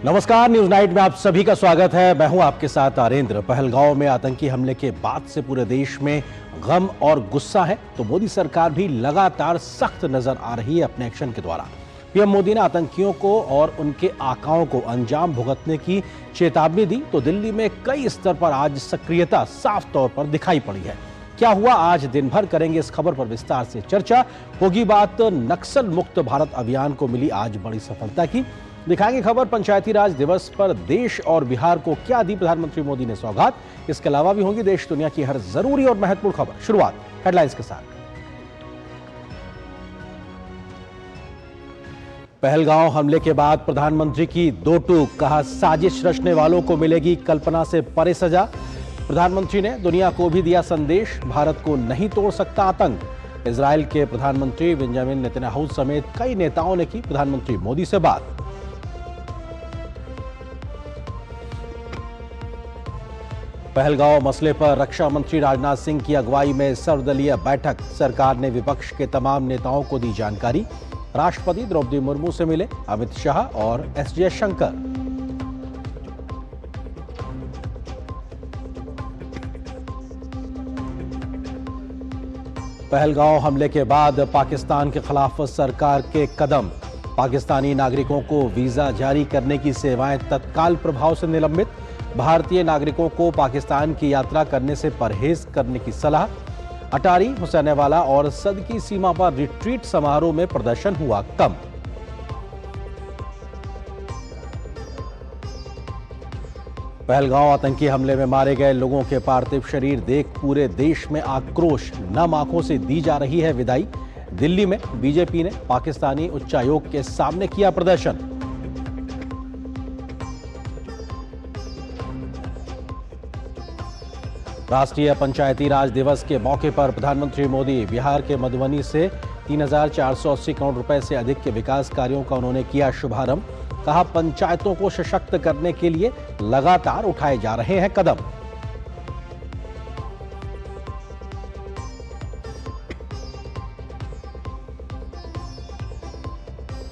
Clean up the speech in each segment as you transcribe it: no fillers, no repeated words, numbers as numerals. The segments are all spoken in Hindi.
नमस्कार, न्यूज नाइट में आप सभी का स्वागत है। मैं हूं आपके साथ आरेंद्र। पहलगांव में आतंकी हमले के बाद से पूरे देश में गम और गुस्सा है, तो मोदी सरकार भी लगातार सख्त नजर आ रही है अपने एक्शन के द्वारा। पीएम मोदी ने आतंकियों को और उनके आकाओं को अंजाम भुगतने की चेतावनी दी, तो दिल्ली में कई स्तर पर आज सक्रियता साफ तौर पर दिखाई पड़ी है। क्या हुआ आज दिन भर, करेंगे इस खबर पर विस्तार से चर्चा। होगी बात नक्सल मुक्त भारत अभियान को मिली आज बड़ी सफलता की। दिखाएंगे खबर पंचायती राज दिवस पर देश और बिहार को क्या दी प्रधानमंत्री मोदी ने सौगात। इसके अलावा भी होंगी देश दुनिया की हर जरूरी और महत्वपूर्ण खबर। शुरुआत हेडलाइंस के साथ। पहलगांव हमले के बाद प्रधानमंत्री की दो टूक, कहा साजिश रचने वालों को मिलेगी कल्पना से परे सजा। प्रधानमंत्री ने दुनिया को भी दिया संदेश, भारत को नहीं तोड़ सकता आतंक। इजराइल के प्रधानमंत्री बेंजामिन नेतन्याहू समेत कई नेताओं ने की प्रधानमंत्री मोदी से बात। पहलगांव मसले पर रक्षा मंत्री राजनाथ सिंह की अगुवाई में सर्वदलीय बैठक, सरकार ने विपक्ष के तमाम नेताओं को दी जानकारी। राष्ट्रपति द्रौपदी मुर्मू से मिले अमित शाह और एस जयशंकर। पहलगांव हमले के बाद पाकिस्तान के खिलाफ सरकार के कदम, पाकिस्तानी नागरिकों को वीजा जारी करने की सेवाएं तत्काल प्रभाव से निलंबित। भारतीय नागरिकों को पाकिस्तान की यात्रा करने से परहेज करने की सलाह। अटारी, हुसैनवाला और सदकी सीमा पर रिट्रीट समारोह में प्रदर्शन हुआ कम। पहलगांव आतंकी हमले में मारे गए लोगों के पार्थिव शरीर देख पूरे देश में आक्रोश, नम आंखों से दी जा रही है विदाई। दिल्ली में बीजेपी ने पाकिस्तानी उच्चायोग के सामने किया प्रदर्शन। राष्ट्रीय पंचायती राज दिवस के मौके पर प्रधानमंत्री मोदी बिहार के मधुबनी से 3,480 करोड़ रुपए से अधिक के विकास कार्यों का उन्होंने किया शुभारंभ। कहा पंचायतों को सशक्त करने के लिए लगातार उठाए जा रहे हैं कदम।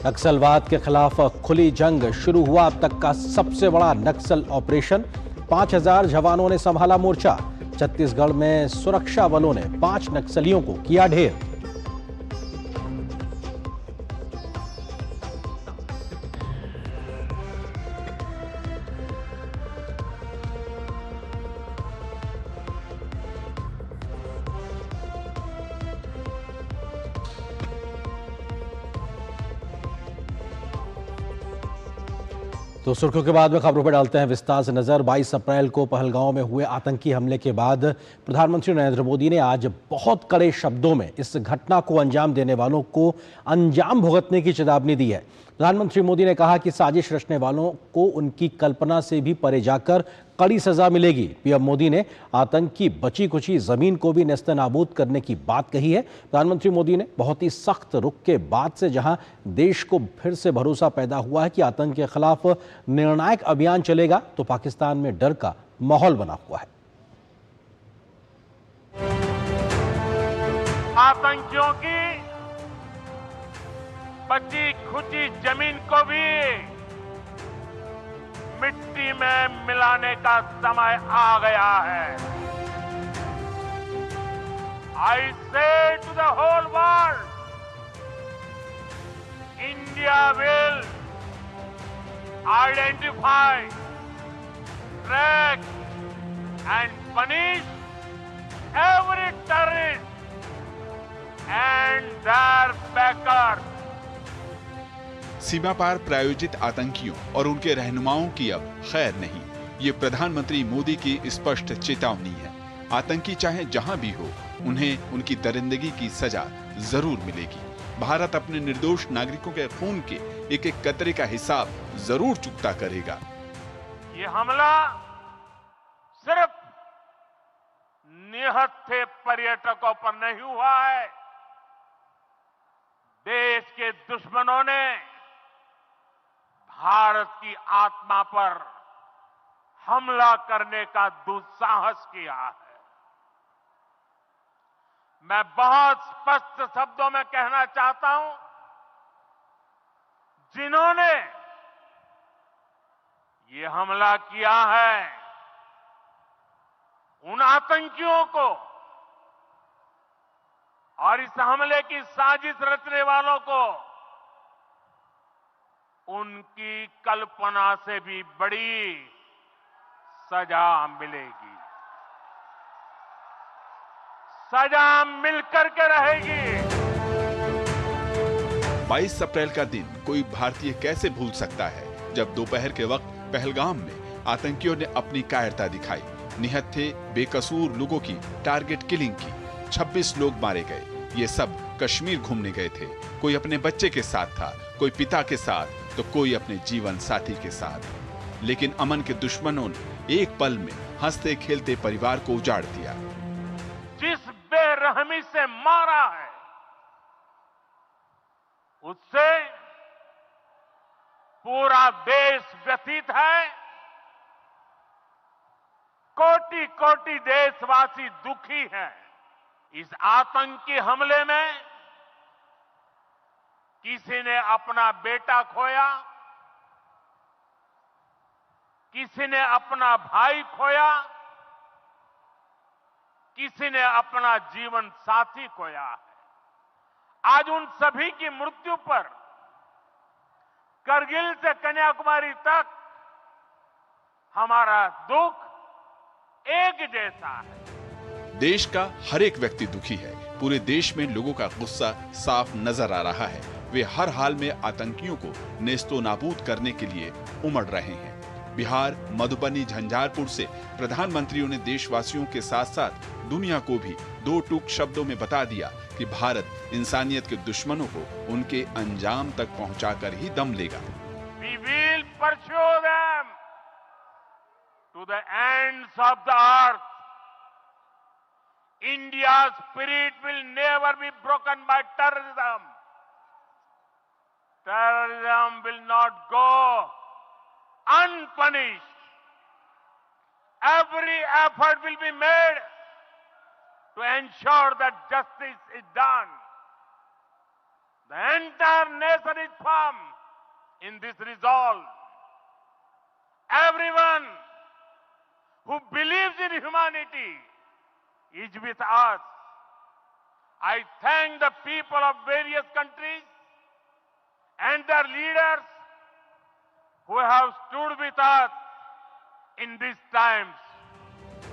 नक्सलवाद के खिलाफ खुली जंग शुरू हुआ, अब तक का सबसे बड़ा नक्सल ऑपरेशन। 5,000 जवानों ने संभाला मोर्चा। छत्तीसगढ़ में सुरक्षा बलों ने 5 नक्सलियों को किया ढेर। तो सुर्खियों के बाद में खबरों पर डालते हैं विस्तार से नजर। 22 अप्रैल को पहलगांव में हुए आतंकी हमले के बाद प्रधानमंत्री नरेंद्र मोदी ने आज बहुत कड़े शब्दों में इस घटना को अंजाम देने वालों को अंजाम भुगतने की चेतावनी दी है। प्रधानमंत्री मोदी ने कहा कि साजिश रचने वालों को उनकी कल्पना से भी परे जाकर कड़ी सजा मिलेगी। पीएम मोदी ने आतंक की बची कुची जमीन को भी नेस्तनाबूद करने की बात कही है। प्रधानमंत्री मोदी ने बहुत ही सख्त रुख के बाद से जहां देश को फिर से भरोसा पैदा हुआ है कि आतंक के खिलाफ निर्णायक अभियान चलेगा, तो पाकिस्तान में डर का माहौल बना हुआ है। आतंकियों की बची खुची जमीन को भी मिट्टी में मिलाने का समय आ गया है। I say to the whole world, India will identify, track and punish every terrorist and their backers। सीमा पार प्रायोजित आतंकियों और उनके रहनुमाओं की अब खैर नहीं, ये प्रधानमंत्री मोदी की स्पष्ट चेतावनी है। आतंकी चाहे जहां भी हो, उन्हें उनकी दरिंदगी की सजा जरूर मिलेगी। भारत अपने निर्दोष नागरिकों के खून के एक एक कतरे का हिसाब जरूर चुकता करेगा। ये हमला सिर्फ निहत्थे पर्यटकों पर नहीं हुआ है, देश के दुश्मनों ने भारत की आत्मा पर हमला करने का दुस्साहस किया है। मैं बहुत स्पष्ट शब्दों में कहना चाहता हूं, जिन्होंने ये हमला किया है उन आतंकियों को और इस हमले की साजिश रचने वालों को उनकी कल्पना से भी बड़ी सजा मिलेगी। सजा मिलकर के रहेगी। 22 अप्रैल का दिन कोई भारतीय कैसे भूल सकता है, जब दोपहर के वक्त पहलगाम में आतंकियों ने अपनी कायरता दिखाई। निहत्थे बेकसूर लोगों की टारगेट किलिंग की। 26 लोग मारे गए। ये सब कश्मीर घूमने गए थे। कोई अपने बच्चे के साथ था, कोई पिता के साथ, तो कोई अपने जीवन साथी के साथ। लेकिन अमन के दुश्मनों ने एक पल में हंसते खेलते परिवार को उजाड़ दिया। जिस बेरहमी से मारा है उससे पूरा देश व्यथित है। कोटि कोटि देशवासी दुखी हैं। इस आतंकी हमले में किसी ने अपना बेटा खोया, किसी ने अपना भाई खोया, किसी ने अपना जीवन साथी खोया है। आज उन सभी की मृत्यु पर करगिल से कन्याकुमारी तक हमारा दुख एक जैसा है। देश का हर एक व्यक्ति दुखी है। पूरे देश में लोगों का गुस्सा साफ नजर आ रहा है। वे हर हाल में आतंकियों को नेस्तो नाबूद करने के लिए उमड़ रहे हैं। बिहार, मधुबनी, झंझारपुर से प्रधानमंत्रियों ने देशवासियों के साथ साथ दुनिया को भी दो टूक शब्दों में बता दिया कि भारत इंसानियत के दुश्मनों को उनके अंजाम तक पहुंचाकर ही दम लेगा। We will pursue them to the ends of the earth. India's spirit will never be broken by terrorism. Terrorism will not go unpunished. Every effort will be made to ensure that justice is done. The entire nation is firm in this resolve. Everyone who believes in humanity is with us. I thank the people of various countries and their leaders who have stood with us in these times.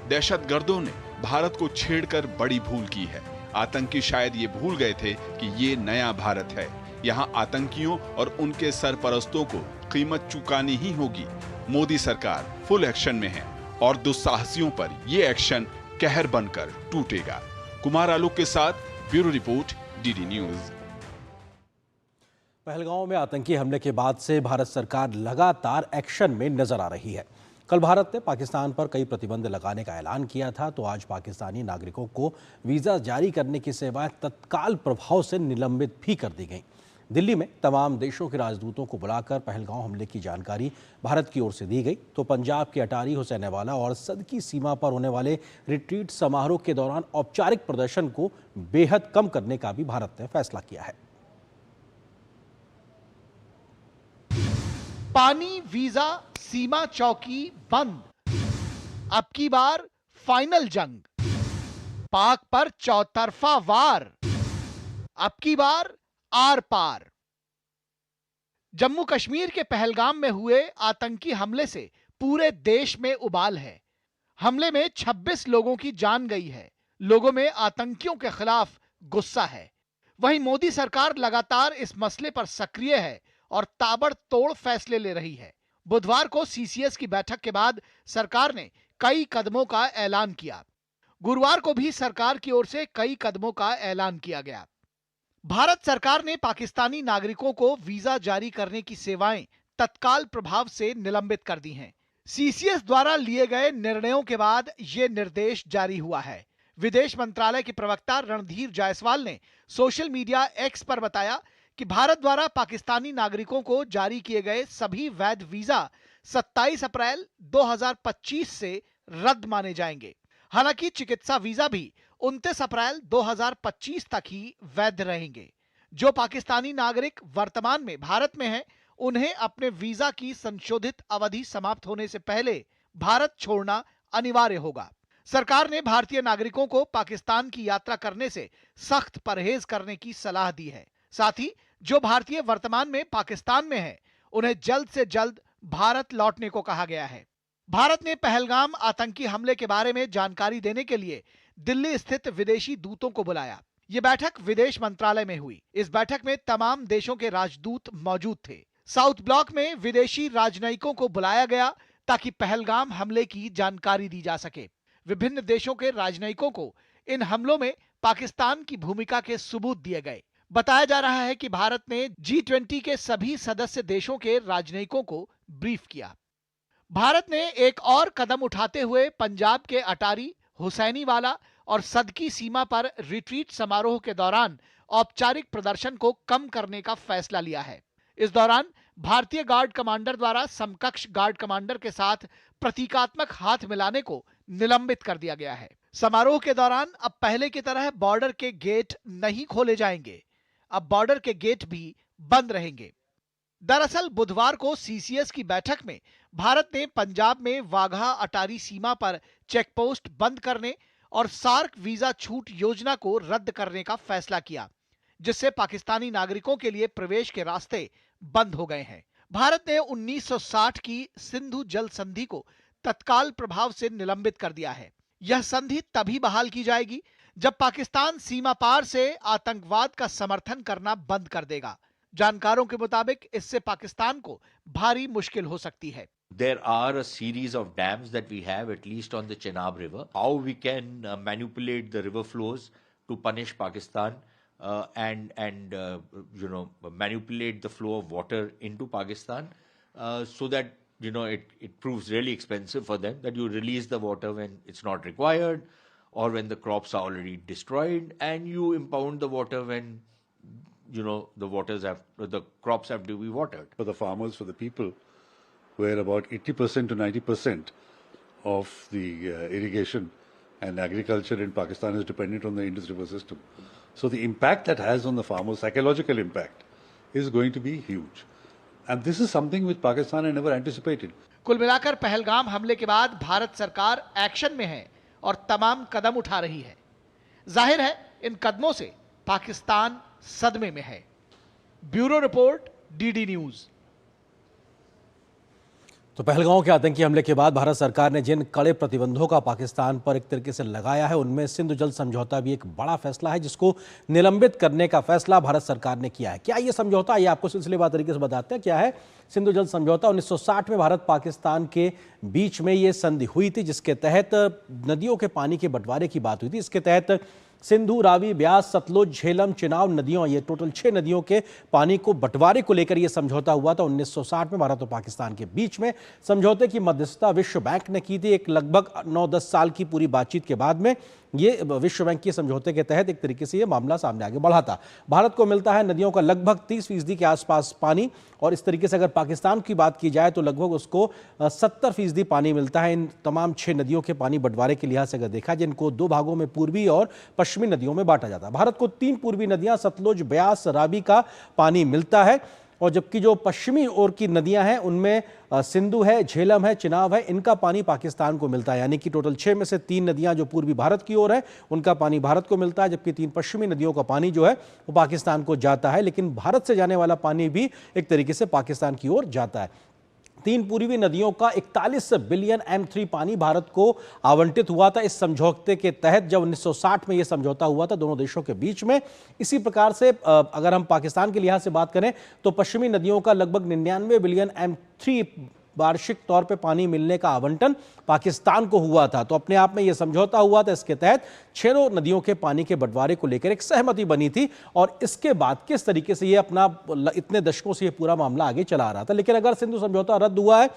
दहशतगर्दों ने भारत को छेड़कर बड़ी भूल की है। आतंकी शायद ये भूल गए थे कि ये नया भारत है। यहाँ आतंकियों और उनके सरपरस्तों को कीमत चुकानी ही होगी। मोदी सरकार फुल एक्शन में है और दुस्साहसियों पर ये एक्शन कहर बनकर टूटेगा। कुमार आलोक के साथ bureau report, DD news. Pahalgam में आतंकी हमले के बाद से भारत सरकार लगातार एक्शन में नजर आ रही है। कल भारत ने पाकिस्तान पर कई प्रतिबंध लगाने का ऐलान किया था, तो आज पाकिस्तानी नागरिकों को वीजा जारी करने की सेवाएं तत्काल प्रभाव से निलंबित भी कर दी गई। दिल्ली में तमाम देशों के राजदूतों को बुलाकर पहलगाम हमले की जानकारी भारत की ओर से दी गई, तो पंजाब के अटारी हुसैनवाला और सदकी सीमा पर होने वाले रिट्रीट समारोह के दौरान औपचारिक प्रदर्शन को बेहद कम करने का भी भारत ने फैसला किया है। पानी, वीजा, सीमा चौकी बंद। अब की बार फाइनल जंग। पाक पर चौतरफा वार। अब की बार आर पार। जम्मू कश्मीर के पहलगाम में हुए आतंकी हमले से पूरे देश में उबाल है। हमले में 26 लोगों की जान गई है। लोगों में आतंकियों के खिलाफ गुस्सा है। वहीं मोदी सरकार लगातार इस मसले पर सक्रिय है और ताबड़तोड़ फैसले ले रही है। बुधवार को सीसीएस की बैठक के बाद सरकार ने कई कदमों का ऐलान किया। गुरुवार को भी सरकार की ओर से कई कदमों का ऐलान किया गया। भारत सरकार ने पाकिस्तानी नागरिकों को वीजा जारी करने की सेवाएं तत्काल प्रभाव से निलंबित कर दी हैं। सीसीएस द्वारा लिए गए निर्णयों के बाद यह निर्देश जारी हुआ है। विदेश मंत्रालय के प्रवक्ता रणधीर जायसवाल ने सोशल मीडिया एक्स पर बताया कि भारत द्वारा पाकिस्तानी नागरिकों को जारी किए गए सभी वैध वीजा 27 अप्रैल 2025 से रद्द माने जाएंगे। हालांकि चिकित्सा वीजा भी 29 अप्रैल 2025 तक ही वैध रहेंगे। जो पाकिस्तानी नागरिक वर्तमान में भारत में हैं, उन्हें अपने वीजा की संशोधित अवधि समाप्त होने से पहले भारत छोड़ना अनिवार्य होगा। सरकार ने भारतीय नागरिकों को पाकिस्तान की यात्रा करने से सख्त परहेज करने की सलाह दी है। साथ ही जो भारतीय वर्तमान में पाकिस्तान में हैं, उन्हें जल्द से जल्द भारत लौटने को कहा गया है। भारत ने पहलगाम आतंकी हमले के बारे में जानकारी देने के लिए दिल्ली स्थित विदेशी दूतों को बुलाया। यह बैठक विदेश मंत्रालय में हुई। इस बैठक में तमाम देशों के राजदूत मौजूद थे। साउथ ब्लॉक में विदेशी राजनयिकों को बुलाया गया ताकि पहलगाम हमले की जानकारी दी जा सके। विभिन्न देशों के राजनयिकों को इन हमलों में पाकिस्तान की भूमिका के सबूत दिए गए। बताया जा रहा है कि भारत ने G20 के सभी सदस्य देशों के राजनयिकों को ब्रीफ किया। भारत ने एक और कदम उठाते हुए पंजाब के अटारी, हुसैनीवाला और सदकी सीमा पर रिट्रीट समारोह के दौरान औपचारिक प्रदर्शन को कम करने का फैसला लिया है। इस दौरान भारतीय गार्ड कमांडर द्वारा समकक्ष गार्ड कमांडर के साथ प्रतीकात्मक हाथ मिलाने को निलंबित कर दिया गया है। समारोह के दौरान अब पहले की तरह बॉर्डर के गेट नहीं खोले जाएंगे। अब बॉर्डर के गेट भी बंद रहेंगे। दरअसल बुधवार को सीसीएस की बैठक में भारत ने पंजाब में वाघा अटारी सीमा पर चेकपोस्ट बंद करने और सार्क वीजा छूट योजना को रद्द करने का फैसला किया, जिससे पाकिस्तानी नागरिकों के लिए प्रवेश के रास्ते बंद हो गए हैं। भारत ने 1960 की सिंधु जल संधि को तत्काल प्रभाव से निलंबित कर दिया है। यह संधि तभी बहाल की जाएगी जब पाकिस्तान सीमा पार से आतंकवाद का समर्थन करना बंद कर देगा। जानकारों के मुताबिक इससे पाकिस्तान को भारी मुश्किल हो सकती है। There are a series of dams that we have, at least on the Chenab River. How we can manipulate the river flows to punish Pakistan and manipulate the flow of water into Pakistan so that it proves really expensive for them, that you release the water when it's not required or when the crops are already destroyed, and you impound the water when the crops have to be watered. For the farmers, for the people, where about 80% to 90% of the irrigation and agriculture in Pakistan is dependent on the Indus River system. So the impact that has on the farmers, psychological impact, is going to be huge. And this is something which Pakistan had never anticipated. कुल मिलाकर पहलगाम हमले के बाद भारत सरकार एक्शन में है और तमाम कदम उठा रही है। जाहिर है इन कदमों से पाकिस्तान सदमे में है। Bureau report, DD news. तो पहलगांव के आतंकी हमले के बाद भारत सरकार ने जिन कड़े प्रतिबंधों का पाकिस्तान पर एक तरीके से लगाया है, उनमें सिंधु जल समझौता भी एक बड़ा फैसला है, जिसको निलंबित करने का फैसला भारत सरकार ने किया है। क्या ये समझौता, ये आपको सिलसिलेवार तरीके से बताते हैं क्या है सिंधु जल समझौता। 1960 में भारत पाकिस्तान के बीच में ये संधि हुई थी, जिसके तहत नदियों के पानी के बंटवारे की बात हुई थी। इसके तहत सिंधु, रावी, ब्यास, सतलुज, झेलम, चिनाब नदियों, ये टोटल 6 नदियों के पानी को बंटवारे को लेकर यह समझौता हुआ था 1960 में भारत और पाकिस्तान के बीच में। समझौते की मध्यस्थता विश्व बैंक ने की थी। एक लगभग 9-10 साल की पूरी बातचीत के बाद में ये विश्व बैंक के समझौते के तहत एक तरीके से ये मामला सामने आगे बढ़ा था। भारत को मिलता है नदियों का लगभग 30% के आसपास पानी, और इस तरीके से अगर पाकिस्तान की बात की जाए तो लगभग उसको 70% पानी मिलता है इन तमाम 6 नदियों के पानी बंटवारे के लिहाज से अगर देखा, जिनको 2 भागों में पूर्वी और पश्चिमी नदियों में बांटा जाता है। भारत को 3 पूर्वी नदियां सतलुज, ब्यास, रावी का पानी मिलता है, और जबकि जो पश्चिमी ओर की नदियां हैं उनमें सिंधु है, झेलम है, चिनाब है, इनका पानी पाकिस्तान को मिलता है। यानी कि टोटल 6 में से 3 नदियां जो पूर्वी भारत की ओर है उनका पानी भारत को मिलता है, जबकि 3 पश्चिमी नदियों का पानी जो है वो पाकिस्तान को जाता है। लेकिन भारत से जाने वाला पानी भी एक तरीके से पाकिस्तान की ओर जाता है। 3 पूर्वी नदियों का 41 बिलियन M3 पानी भारत को आवंटित हुआ था इस समझौते के तहत, जब 1960 में यह समझौता हुआ था दोनों देशों के बीच में। इसी प्रकार से अगर हम पाकिस्तान के लिहाज से बात करें तो पश्चिमी नदियों का लगभग 99 बिलियन M3 वार्षिक तौर पे पानी मिलने का आवंटन पाकिस्तान को हुआ था। तो अपने आप में यह समझौता हुआ था, इसके तहत 6 नदियों के पानी के बंटवारे को लेकर एक सहमति बनी थी, और इसके बाद किस तरीके से ये अपना इतने दशकों से ये पूरा मामला आगे चला रहा था। लेकिन अगर सिंधु समझौता रद्द हुआ है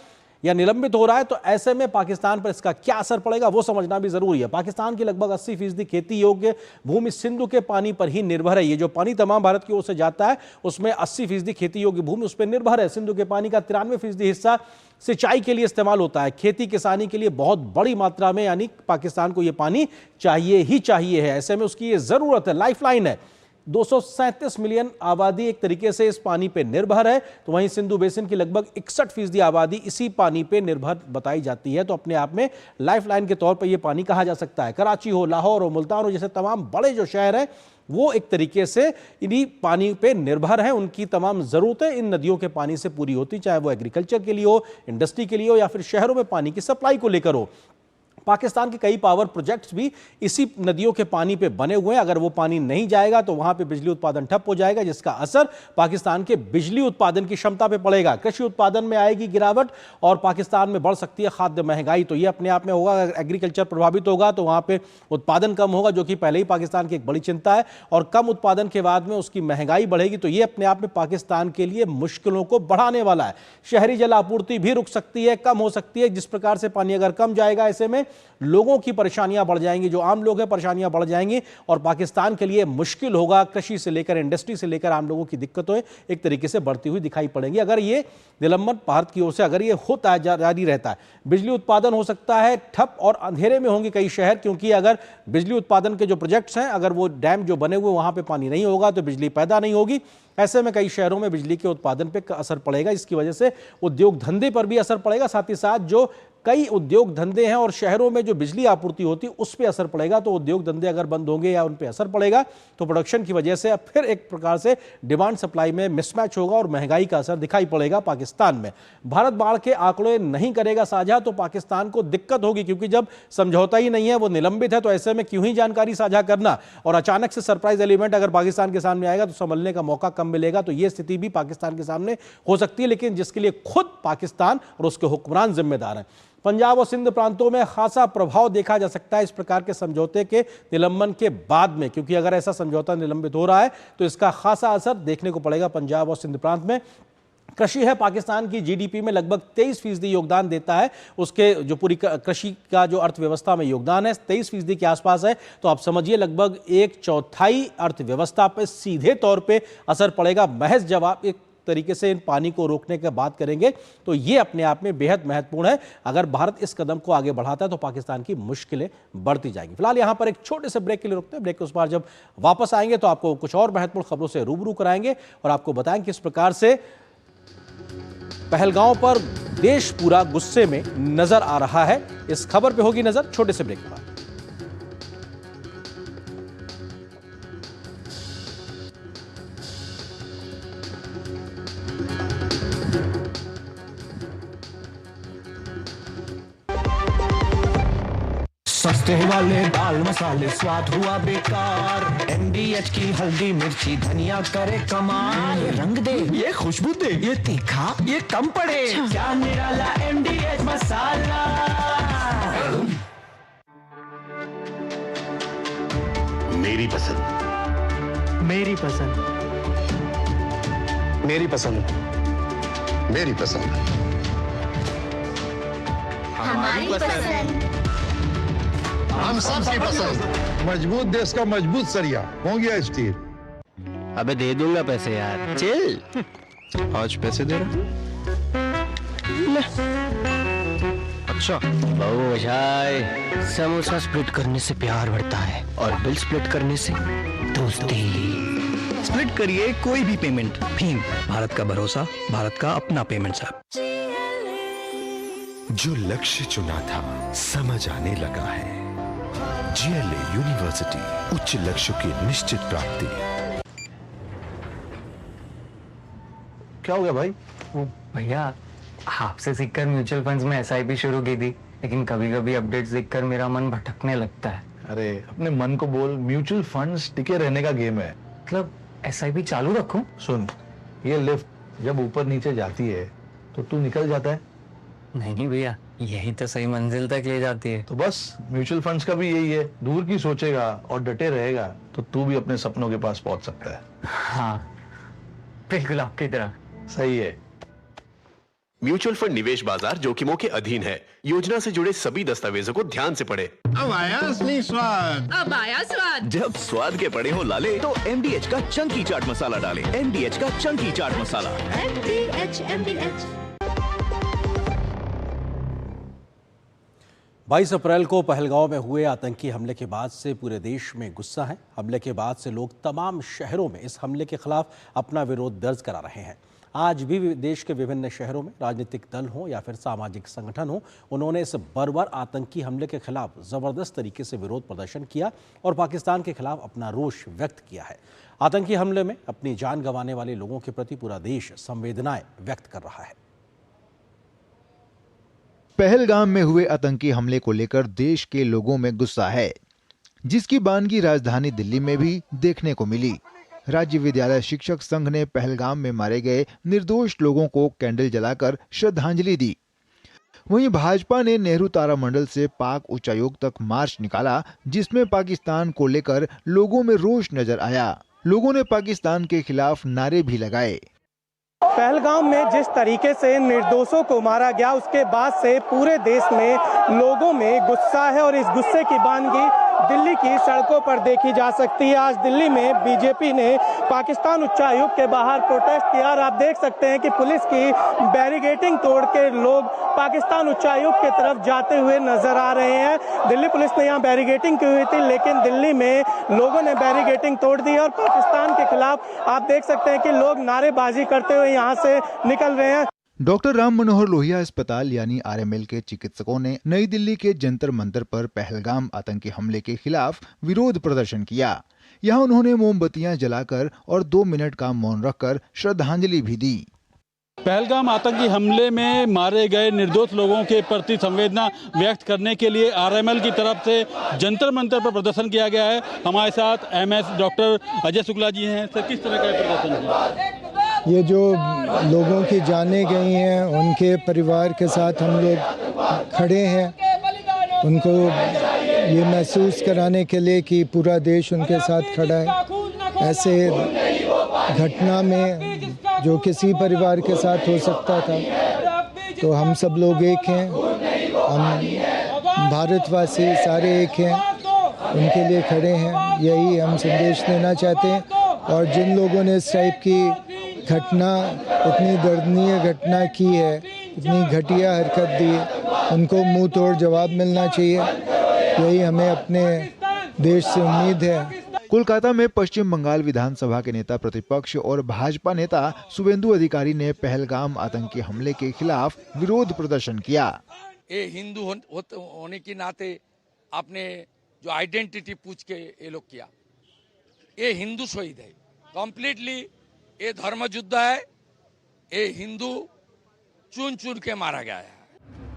या निलंबित हो रहा है तो ऐसे में पाकिस्तान पर इसका क्या असर पड़ेगा वो समझना भी जरूरी है। पाकिस्तान की लगभग 80% खेती योग्य भूमि सिंधु के पानी पर ही निर्भर है। ये जो पानी तमाम भारत की ओर से जाता है उसमें 80% खेती योग्य भूमि उस पर निर्भर है। सिंधु के पानी का 93% हिस्सा सिंचाई के लिए इस्तेमाल होता है, खेती किसानी के लिए बहुत बड़ी मात्रा में, यानी पाकिस्तान को ये पानी चाहिए ही चाहिए है। ऐसे में उसकी ये जरूरत है, लाइफलाइन है। 237 मिलियन आबादी एक तरीके से इस पानी पे निर्भर है, तो वहीं सिंधु बेसिन की लगभग 61% आबादी इसी पानी पे निर्भर बताई जाती है। तो अपने आप में लाइफलाइन के तौर पर यह पानी कहा जा सकता है। कराची हो, लाहौर हो, मुल्तान हो, जैसे तमाम बड़े जो शहर हैं वो एक तरीके से इन्हीं पानी पे निर्भर हैं। उनकी तमाम ज़रूरतें इन नदियों के पानी से पूरी होती, चाहे वो एग्रीकल्चर के लिए हो, इंडस्ट्री के लिए हो, या फिर शहरों में पानी की सप्लाई को लेकर हो। पाकिस्तान के कई पावर प्रोजेक्ट्स भी इसी नदियों के पानी पे बने हुए हैं। अगर वो पानी नहीं जाएगा तो वहां पे बिजली उत्पादन ठप हो जाएगा, जिसका असर पाकिस्तान के बिजली उत्पादन की क्षमता पे पड़ेगा। कृषि उत्पादन में आएगी गिरावट और पाकिस्तान में बढ़ सकती है खाद्य महंगाई। तो ये अपने आप में होगा, अगर एग्रीकल्चर प्रभावित होगा तो वहां पे उत्पादन कम होगा, जो कि पहले ही पाकिस्तान की एक बड़ी चिंता है, और कम उत्पादन के बाद में उसकी महंगाई बढ़ेगी। तो ये अपने आप में पाकिस्तान के लिए मुश्किलों को बढ़ाने वाला है। शहरी जल आपूर्ति भी रुक सकती है, कम हो सकती है। जिस प्रकार से पानी अगर कम जाएगा, ऐसे में लोगों की परेशानियां बढ़ जाएंगी, जो आम लोग हैं परेशानियां बढ़ जाएंगी, और पाकिस्तान के लिए मुश्किल होगा। कृषि से लेकर इंडस्ट्री से लेकर आम लोगों की दिक्कतें एक तरीके से बढ़ती हुई दिखाई पड़ेंगी अगर ये निलंबन भारत की ओर से अगर ये होता है, जारी रहता है। बिजली उत्पादन हो सकता है ठप और अंधेरे में होंगे कई शहर, क्योंकि अगर बिजली उत्पादन के जो प्रोजेक्ट्स हैं, अगर वो डैम जो बने हुए वहां पे पानी नहीं होगा तो बिजली पैदा नहीं होगी। ऐसे में कई शहरों में बिजली के उत्पादन पे असर पड़ेगा। इसकी वजह से उद्योग धंधे पर भी असर पड़ेगा। साथ ही साथ जो कई उद्योग धंधे हैं और शहरों में जो बिजली आपूर्ति होती है उस पर असर पड़ेगा। तो उद्योग धंधे अगर बंद होंगे या उन पर असर पड़ेगा तो प्रोडक्शन की वजह से फिर एक प्रकार से डिमांड सप्लाई में मिसमैच होगा और महंगाई का असर दिखाई पड़ेगा पाकिस्तान में। भारत बाढ़ के आंकड़े नहीं करेगा साझा तो पाकिस्तान को दिक्कत होगी, क्योंकि जब समझौता ही नहीं है, वो निलंबित है, तो ऐसे में क्यों ही जानकारी साझा करना। और अचानक से सरप्राइज एलिमेंट अगर पाकिस्तान के सामने आएगा तो संभलने का मौका कम मिलेगा। तो यह स्थिति भी पाकिस्तान के सामने हो सकती है, लेकिन जिसके लिए खुद पाकिस्तान और उसके हुक्मरान जिम्मेदार हैं। पंजाब और सिंध प्रांतों में खासा प्रभाव देखा जा सकता है इस प्रकार के समझौते के निलंबन के बाद में, क्योंकि अगर ऐसा समझौता निलंबित हो रहा है तो इसका खासा असर देखने को पड़ेगा पंजाब और सिंध प्रांत में। कृषि है पाकिस्तान की जीडीपी में लगभग 23% योगदान देता है। उसके जो पूरी कृषि का जो अर्थव्यवस्था में योगदान है 23% के आसपास है। तो आप समझिए लगभग 1/4 अर्थव्यवस्था पर सीधे तौर पे असर पड़ेगा। महज जवाब एक तरीके से इन पानी को रोकने की बात करेंगे तो ये अपने आप में बेहद महत्वपूर्ण है। अगर भारत इस कदम को आगे बढ़ाता है तो पाकिस्तान की मुश्किलें बढ़ती जाएंगी। फिलहाल यहां पर एक छोटे से ब्रेक के लिए रुकते हैं। ब्रेक के उस पार जब वापस आएंगे तो आपको कुछ और महत्वपूर्ण खबरों से रूबरू कराएंगे और आपको बताएंगे किस प्रकार से पहलगांव पर देश पूरा गुस्से में नजर आ रहा है। इस खबर पे होगी नजर छोटे से ब्रेक के बाद। सस्ते वाले दाल मसाले स्वाद हुआ बेकार। MDH की हल्दी मिर्ची धनिया करे कमाल। ये रंग दे, ये खुशबू दे, ये तीखा, ये कम पड़े। क्या निराला MDH मसाला। मेरी पसंद, मेरी पसंद, मेरी पसंद, मेरी पसंद, हमारी पसंद, हम सबकी पसंद। मजबूत देश का मजबूत सरिया हो गया स्टील। अबे दे दूंगा पैसे यार, चिल। आज पैसे दे रहा। अच्छा बहु बशाई, समोसा स्प्लिट करने से प्यार बढ़ता है और बिल स्प्लिट करने से दोस्ती। स्प्लिट करिए कोई भी पेमेंट। भीम, भारत का भरोसा, भारत का अपना पेमेंट ऐप। जो लक्ष्य चुना था समझ आने लगा है। GLA यूनिवर्सिटी, उच्च लक्ष्य की निश्चित प्राप्ति। क्या हो गया भाई? भैया आपसे सीखकर म्यूचुअल फंड्स में SIP शुरू की थी, लेकिन कभी कभी अपडेट्स देखकर मेरा मन भटकने लगता है। अरे अपने मन को बोल, म्यूचुअल फंड्स टिके रहने का गेम है। मतलब SIP चालू रखूं? सुन, ये लिफ्ट जब ऊपर नीचे जाती है तो तू निकल जाता है। नहीं भैया, यही तो सही मंजिल तक ले जाती है। तो बस म्यूचुअल फंड्स का भी यही है, दूर की सोचेगा और डटे रहेगा तो तू भी अपने सपनों के पास पहुंच सकता है। हाँ बिल्कुल आपकी तरह। सही है। म्यूचुअल फंड निवेश बाजार जोखिमों के अधीन है। योजना से जुड़े सभी दस्तावेजों को ध्यान से पढ़े। अब आया असली स्वाद। अब आया स्वाद। जब स्वाद के पड़े हो लाले तो MDH का चंकी चाट मसाला डालें। MDH का चंकी चाट मसाला। MDH। 22 अप्रैल को पहलगांव में हुए आतंकी हमले के बाद से पूरे देश में गुस्सा है। हमले के बाद से लोग तमाम शहरों में इस हमले के खिलाफ अपना विरोध दर्ज करा रहे हैं। आज भी देश के विभिन्न शहरों में राजनीतिक दल हो या फिर सामाजिक संगठन हो, उन्होंने इस बर्बर आतंकी हमले के खिलाफ जबरदस्त तरीके से विरोध प्रदर्शन किया और पाकिस्तान के खिलाफ अपना रोष व्यक्त किया है। आतंकी हमले में अपनी जान गंवाने वाले लोगों के प्रति पूरा देश संवेदनाएं व्यक्त कर रहा है। पहलगाम में हुए आतंकी हमले को लेकर देश के लोगों में गुस्सा है, जिसकी बानगी राजधानी दिल्ली में भी देखने को मिली। राज्य विद्यालय शिक्षक संघ ने पहलगाम में मारे गए निर्दोष लोगों को कैंडल जलाकर श्रद्धांजलि दी। वहीं भाजपा ने नेहरू तारामंडल से पाक उच्चायोग तक मार्च निकाला, जिसमें पाकिस्तान को लेकर लोगों में रोष नजर आया। लोगों ने पाकिस्तान के खिलाफ नारे भी लगाए। पहलगाम में जिस तरीके से निर्दोषों को मारा गया, उसके बाद से पूरे देश में लोगों में गुस्सा है और इस गुस्से की बानगी दिल्ली की सड़कों पर देखी जा सकती है। आज दिल्ली में बीजेपी ने पाकिस्तान उच्चायोग के बाहर प्रोटेस्ट किया और आप देख सकते हैं कि पुलिस की बैरिकेडिंग तोड़ के लोग पाकिस्तान उच्चायोग की तरफ जाते हुए नजर आ रहे हैं। दिल्ली पुलिस ने यहाँ बैरिकेडिंग की हुई थी, लेकिन दिल्ली में लोगों ने बैरिकेडिंग तोड़ दी और पाकिस्तान के खिलाफ आप देख सकते हैं कि लोग नारेबाजी करते हुए यहाँ से निकल रहे हैं। डॉक्टर राम मनोहर लोहिया अस्पताल यानी आरएमएल के चिकित्सकों ने नई दिल्ली के जंतर मंतर पर पहलगाम आतंकी हमले के खिलाफ विरोध प्रदर्शन किया। यहां उन्होंने मोमबत्तियां जलाकर और 2 मिनट का मौन रखकर श्रद्धांजलि भी दी। पहलगाम आतंकी हमले में मारे गए निर्दोष लोगों के प्रति संवेदना व्यक्त करने के लिए आरएमएल की तरफ से जंतर मंतर पर प्रदर्शन किया गया है। हमारे साथ एमएस डॉक्टर अजय शुक्ला जी हैं। सर, किस तरह का प्रदर्शन है? ये जो लोगों की जानें गई हैं, उनके परिवार के साथ हम लोग खड़े हैं, उनको ये महसूस कराने के लिए कि पूरा देश उनके साथ खड़ा है। ऐसे घटना में जो किसी परिवार के साथ हो सकता था, तो हम सब लोग एक हैं, हम भारतवासी सारे एक हैं, उनके लिए खड़े हैं। यही हम संदेश देना चाहते हैं। और जिन लोगों ने इस टाइप की घटना, इतनी दर्दनीय घटना की है, इतनी घटिया हरकत दी, उनको मुंह तोड़ जवाब मिलना चाहिए। यही हमें अपने देश से उम्मीद है। कोलकाता में पश्चिम बंगाल विधानसभा के नेता प्रतिपक्ष और भाजपा नेता शुभेंदु अधिकारी ने पहलगाम आतंकी हमले के खिलाफ विरोध प्रदर्शन किया। ये हिंदू होने के नाते आपने जो आइडेंटिटी पूछ के ये लोग किया, ये हिंदू शहीद है कम्प्लीटली। ये धर्म युद्ध है, ये हिंदू चुन चुन के मारा गया है।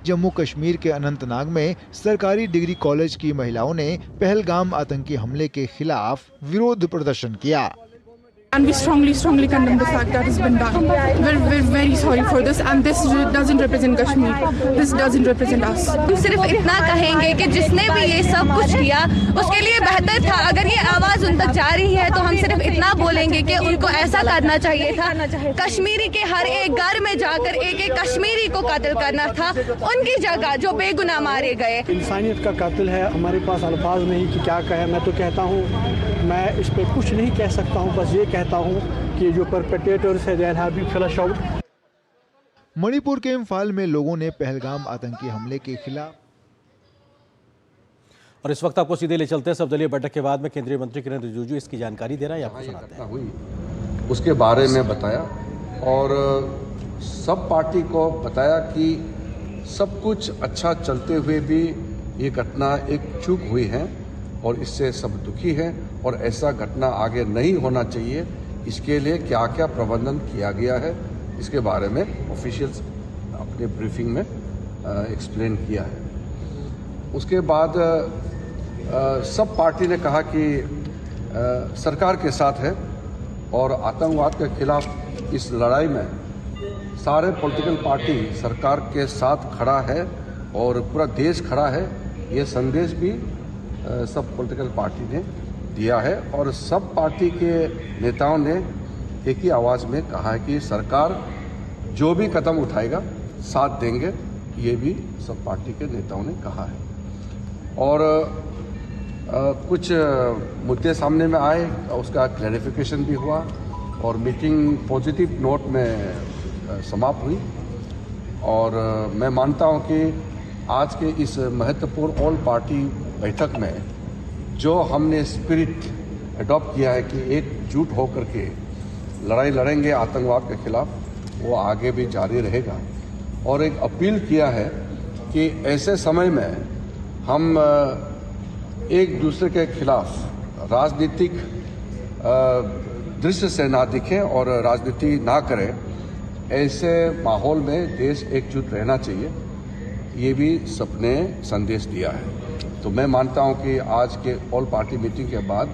जम्मू कश्मीर के अनंतनाग में सरकारी डिग्री कॉलेज की महिलाओं ने पहलगाम आतंकी हमले के खिलाफ विरोध प्रदर्शन किया। And we strongly condemn the fact that has been done. We're very sorry for this, and this doesn't represent Kashmir. This doesn't represent us. हम सिर्फ इतना कहेंगे कि जिसने भी ये सब कुछ किया, उसके लिए बेहतर था अगर ये आवाज उन तक जा रही है, तो हम सिर्फ इतना बोलेंगे कि उनको ऐसा करना चाहिए था। कश्मीरी के हर एक घर में जाकर एक एक कश्मीरी को कत्ल करना था, उनकी जगह जो बेगुनाह मारे गए। इंसानियत का कत्ल है। हमारे पास अल्फाज नहीं कि क्या कहे। मैं तो कहता हूँ, मैं इस पे कुछ नहीं कह सकता हूँ, बस ये कहता हूँ कि जो परपेट्रेटर्स है, they have been flush out. Manipur के इम्फाल में लोगों ने पहलगाम आतंकी हमले के खिलाफ। और इस वक्त आपको सीधे ले चलते हैं सर्वदलीय बैठक के बाद में केंद्रीय मंत्री किरण रिजिजू इसकी जानकारी दे रहा है, आपको सुनाते हैं। हुई उसके बारे में बताया और सब पार्टी को बताया कि सब कुछ अच्छा चलते हुए भी ये घटना एक चूक हुई है और इससे सब दुखी है और ऐसा घटना आगे नहीं होना चाहिए। इसके लिए क्या क्या प्रबंधन किया गया है, इसके बारे में ऑफिशियल्स अपने ब्रीफिंग में एक्सप्लेन किया है। उसके बाद सब पार्टी ने कहा कि सरकार के साथ है और आतंकवाद के खिलाफ इस लड़ाई में सारे पॉलिटिकल पार्टी सरकार के साथ खड़ा है और पूरा देश खड़ा है। ये संदेश भी सब पॉलिटिकल पार्टी ने दिया है और सब पार्टी के नेताओं ने एक ही आवाज़ में कहा है कि सरकार जो भी कदम उठाएगा साथ देंगे। ये भी सब पार्टी के नेताओं ने कहा है। और कुछ मुद्दे सामने में आए, उसका क्लैरिफिकेशन भी हुआ और मीटिंग पॉजिटिव नोट में समाप्त हुई। और मैं मानता हूं कि आज के इस महत्वपूर्ण ऑल पार्टी बैठक में जो हमने स्पिरिट अडॉप्ट किया है कि एकजुट होकर के लड़ाई लड़ेंगे आतंकवाद के खिलाफ, वो आगे भी जारी रहेगा। और एक अपील किया है कि ऐसे समय में हम एक दूसरे के खिलाफ राजनीतिक दृश्य से ना दिखें और राजनीति ना करें। ऐसे माहौल में देश एकजुट रहना चाहिए, ये भी सबने संदेश दिया है। तो मैं मानता हूं कि आज के ऑल पार्टी मीटिंग के बाद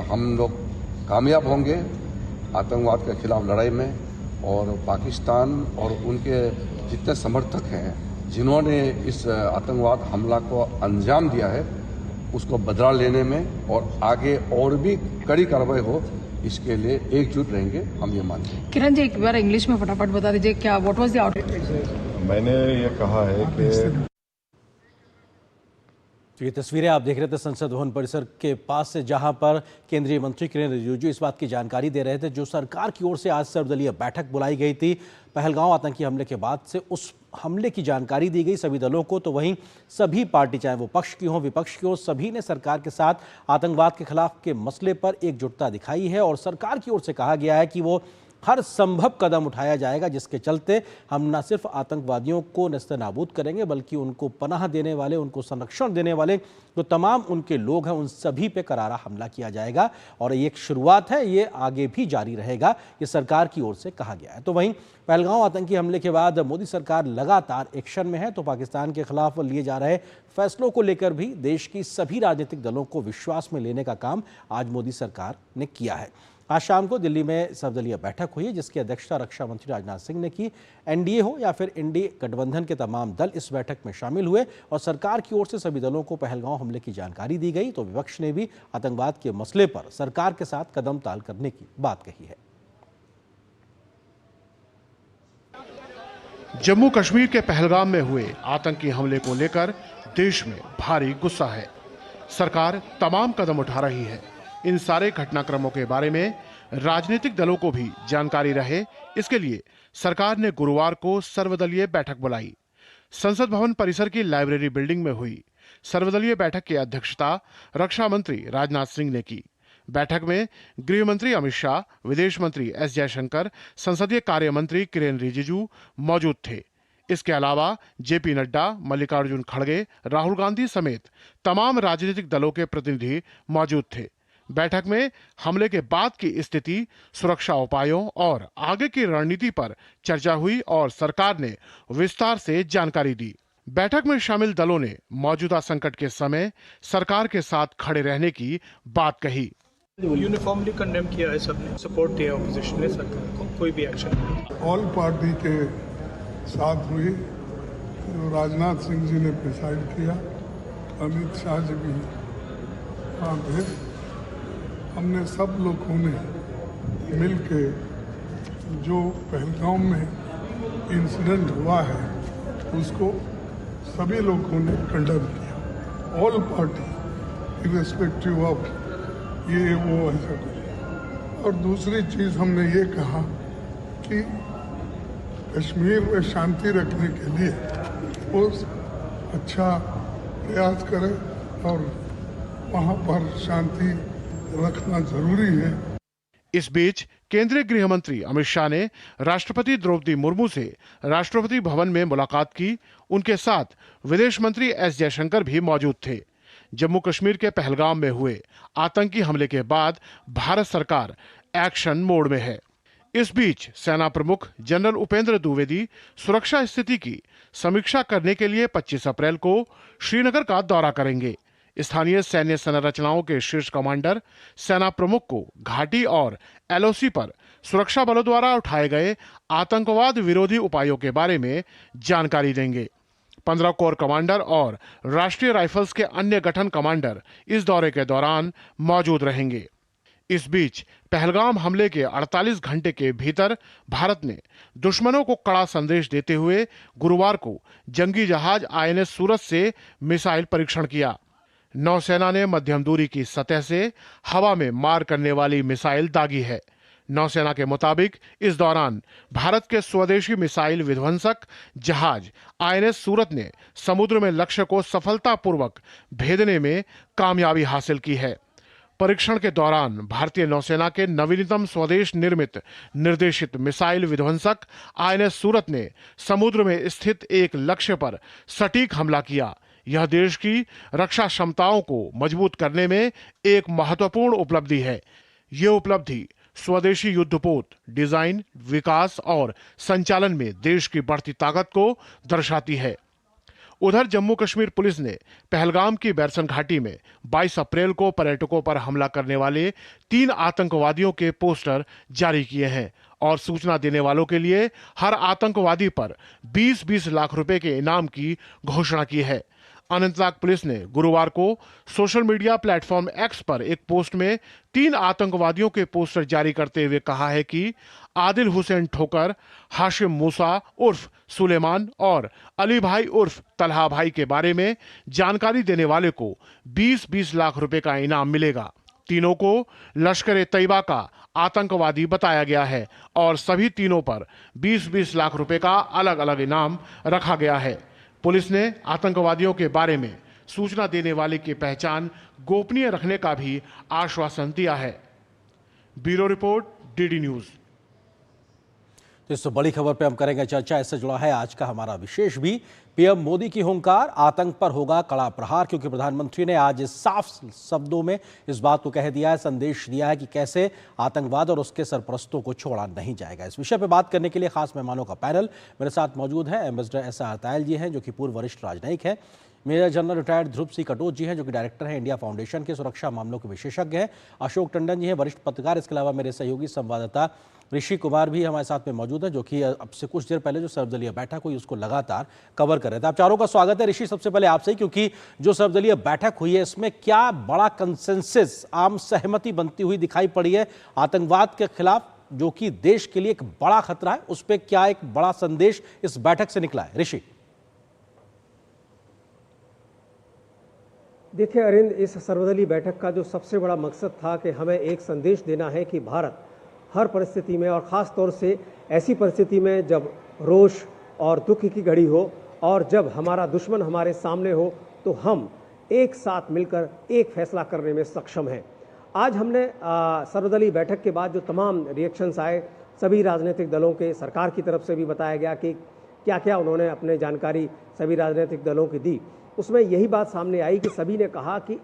हम लोग कामयाब होंगे आतंकवाद के खिलाफ लड़ाई में, और पाकिस्तान और उनके जितने समर्थक हैं जिन्होंने इस आतंकवाद हमला को अंजाम दिया है उसको बदला लेने में और आगे और भी कड़ी कार्रवाई हो, इसके लिए एकजुट रहेंगे, हम ये मानते हैं। किरण जी, एक बार इंग्लिश में फटाफट बता दीजिए क्या व्हाट वाज द आउटकम। मैंने ये कहा है कि ये तस्वीरें आप देख रहे थे संसद भवन परिसर के पास से, जहां पर केंद्रीय मंत्री किरेन रिजिजू इस बात की जानकारी दे रहे थे जो सरकार की ओर से आज सर्वदलीय बैठक बुलाई गई थी। पहलगांव आतंकी हमले के बाद से उस हमले की जानकारी दी गई सभी दलों को, तो वहीं सभी पार्टी चाहे वो पक्ष की हो विपक्ष की हो, सभी ने सरकार के साथ आतंकवाद के खिलाफ के मसले पर एकजुटता दिखाई है और सरकार की ओर से कहा गया है कि वो हर संभव कदम उठाया जाएगा जिसके चलते हम न सिर्फ आतंकवादियों को नेस्तनाबूद करेंगे बल्कि उनको पनाह देने वाले, उनको संरक्षण देने वाले जो तमाम उनके लोग हैं उन सभी पे करारा हमला किया जाएगा। और ये एक शुरुआत है, ये आगे भी जारी रहेगा, ये सरकार की ओर से कहा गया है। तो वहीं पहलगांव आतंकी हमले के बाद मोदी सरकार लगातार एक्शन में है, तो पाकिस्तान के खिलाफ लिए जा रहे फैसलों को लेकर भी देश की सभी राजनीतिक दलों को विश्वास में लेने का काम आज मोदी सरकार ने किया है। आज शाम को दिल्ली में सर्वदलीय बैठक हुई है जिसकी अध्यक्षता रक्षा मंत्री राजनाथ सिंह ने की। एनडीए हो या फिर इंडी गठबंधन के तमाम दल इस बैठक में शामिल हुए और सरकार की ओर से सभी दलों को पहलगांव हमले की जानकारी दी गई, तो विपक्ष ने भी आतंकवाद के मसले पर सरकार के साथ कदम ताल करने की बात कही है। जम्मू कश्मीर के पहलगाम में हुए आतंकी हमले को लेकर देश में भारी गुस्सा है। सरकार तमाम कदम उठा रही है। इन सारे घटनाक्रमों के बारे में राजनीतिक दलों को भी जानकारी रहे, इसके लिए सरकार ने गुरुवार को सर्वदलीय बैठक बुलाई। संसद भवन परिसर की लाइब्रेरी बिल्डिंग में हुई सर्वदलीय बैठक की अध्यक्षता रक्षा मंत्री राजनाथ सिंह ने की। बैठक में गृह मंत्री अमित शाह, विदेश मंत्री एस जयशंकर, संसदीय कार्य मंत्री किरेन रिजिजू मौजूद थे। इसके अलावा जेपी नड्डा, मल्लिकार्जुन खड़गे, राहुल गांधी समेत तमाम राजनीतिक दलों के प्रतिनिधि मौजूद थे। बैठक में हमले के बाद की स्थिति, सुरक्षा उपायों और आगे की रणनीति पर चर्चा हुई और सरकार ने विस्तार से जानकारी दी। बैठक में शामिल दलों ने मौजूदा संकट के समय सरकार के साथ खड़े रहने की बात कही। यूनिफॉर्मली कंडेम किया है, सबने सपोर्ट दिया ऑपोजिशन ने सरकार को, कोई भी एक्शन नहीं। ऑल पार्टी के साथ हुई, जो राजनाथ सिंह जी ने प्रिसाइड किया, अमित शाह जी भी वहाँ थे। हमने सब लोगों ने मिल के जो पहलगाम में इंसिडेंट हुआ है उसको सभी लोगों ने कंडेम किया। ऑल पार्टी इर्रेस्पेक्टिव ऑफ ये वो ऐसा कुछ। और दूसरी चीज़ हमने ये कहा कि कश्मीर में शांति रखने के लिए वो अच्छा प्रयास करें और वहाँ पर शांति रखना जरूरी है। इस बीच केंद्रीय गृह मंत्री अमित शाह ने राष्ट्रपति द्रौपदी मुर्मू से राष्ट्रपति भवन में मुलाकात की। उनके साथ विदेश मंत्री एस जयशंकर भी मौजूद थे। जम्मू कश्मीर के पहलगाम में हुए आतंकी हमले के बाद भारत सरकार एक्शन मोड में है। इस बीच सेना प्रमुख जनरल उपेंद्र द्विवेदी सुरक्षा स्थिति की समीक्षा करने के लिए 25 अप्रैल को श्रीनगर का दौरा करेंगे। स्थानीय सैन्य संरचनाओं के शीर्ष कमांडर सेना प्रमुख को घाटी और एलओसी पर सुरक्षा बलों द्वारा उठाए गए आतंकवाद विरोधी उपायों के बारे में जानकारी देंगे। 15 कोर कमांडर और राष्ट्रीय राइफल्स के अन्य गठन कमांडर इस दौरे के दौरान मौजूद रहेंगे। इस बीच पहलगाम हमले के 48 घंटे के भीतर भारत ने दुश्मनों को कड़ा संदेश देते हुए गुरुवार को जंगी जहाज आईएनएस सूरज से मिसाइल परीक्षण किया। नौसेना ने मध्यम दूरी की सतह से हवा में मार करने वाली मिसाइल दागी है। नौसेना के मुताबिक इस दौरान भारत के स्वदेशी मिसाइल विध्वंसक जहाज INS सूरत ने समुद्र में लक्ष्य को सफलतापूर्वक भेदने में कामयाबी हासिल की है। परीक्षण के दौरान भारतीय नौसेना के नवीनतम स्वदेश निर्मित निर्देशित मिसाइल विध्वंसक INS सूरत ने समुद्र में स्थित एक लक्ष्य पर सटीक हमला किया। यह देश की रक्षा क्षमताओं को मजबूत करने में एक महत्वपूर्ण उपलब्धि है। ये उपलब्धि स्वदेशी युद्धपोत डिजाइन, विकास और संचालन में देश की बढ़ती ताकत को दर्शाती है। उधर जम्मू कश्मीर पुलिस ने पहलगाम की बैरसन घाटी में 22 अप्रैल को पर्यटकों पर हमला करने वाले 3 आतंकवादियों के पोस्टर जारी किए हैं और सूचना देने वालों के लिए हर आतंकवादी पर 20-20 लाख रुपए के इनाम की घोषणा की है। अनंतनाग पुलिस ने गुरुवार को सोशल मीडिया प्लेटफॉर्म X पर एक पोस्ट में 3 आतंकवादियों के पोस्टर जारी करते हुए कहा है कि आदिल हुसैन ठोकर, हाशिम मूसा उर्फ सुलेमान और अली भाई उर्फ तलहा भाई के बारे में जानकारी देने वाले को 20-20 लाख रुपए का इनाम मिलेगा। तीनों को लश्कर-ए-तैयबा का आतंकवादी बताया गया है और सभी तीनों पर 20-20 लाख रुपए का अलग अलग इनाम रखा गया है। पुलिस ने आतंकवादियों के बारे में सूचना देने वाले की पहचान गोपनीय रखने का भी आश्वासन दिया है। Bureau report, DD news. तो इस बड़ी खबर पे हम करेंगे चर्चा। इससे जुड़ा है आज का हमारा विशेष भी। पीएम मोदी की हुंकार, आतंक पर होगा कड़ा प्रहार, क्योंकि प्रधानमंत्री ने आज साफ शब्दों में इस बात को कह दिया है, संदेश दिया है कि कैसे आतंकवाद और उसके सरपरस्तों को छोड़ा नहीं जाएगा। इस विषय पे बात करने के लिए खास मेहमानों का पैनल मेरे साथ मौजूद है। एम्बेसडर SR तायल जी हैं, जो कि पूर्व वरिष्ठ राजनयिक हैं। मेजर जनरल रिटायर्ड ध्रुव सी कटोच जी हैं, जो कि डायरेक्टर हैं इंडिया फाउंडेशन के, सुरक्षा मामलों के विशेषज्ञ हैं। अशोक टंडन जी हैं, वरिष्ठ पत्रकार। इसके अलावा मेरे सहयोगी संवाददाता ऋषि कुमार भी हमारे साथ में मौजूद है, जो कि अब से कुछ देर पहले जो सर्वदलीय बैठक हुई उसको लगातार कवर कर रहे थे। आप चारों का स्वागत है। ऋषि, सबसे पहले आपसे ही, क्योंकि जो सर्वदलीय बैठक हुई है इसमें क्या बड़ा कंसेंसस, आम सहमति बनती हुई दिखाई पड़ी है आतंकवाद के खिलाफ, जो कि देश के लिए एक बड़ा खतरा है, उस पर क्या एक बड़ा संदेश इस बैठक से निकला है? ऋषि। देखिए अरिंद, इस सर्वदलीय बैठक का जो सबसे बड़ा मकसद था कि हमें एक संदेश देना है कि भारत हर परिस्थिति में, और ख़ास तौर से ऐसी परिस्थिति में जब रोष और दुख की घड़ी हो और जब हमारा दुश्मन हमारे सामने हो, तो हम एक साथ मिलकर एक फैसला करने में सक्षम हैं। आज हमने सर्वदलीय बैठक के बाद जो तमाम रिएक्शंस आए सभी राजनीतिक दलों के, सरकार की तरफ से भी बताया गया कि क्या क्या उन्होंने अपने जानकारी सभी राजनीतिक दलों की दी। उसमें यही बात सामने आई कि सभी ने कहा कि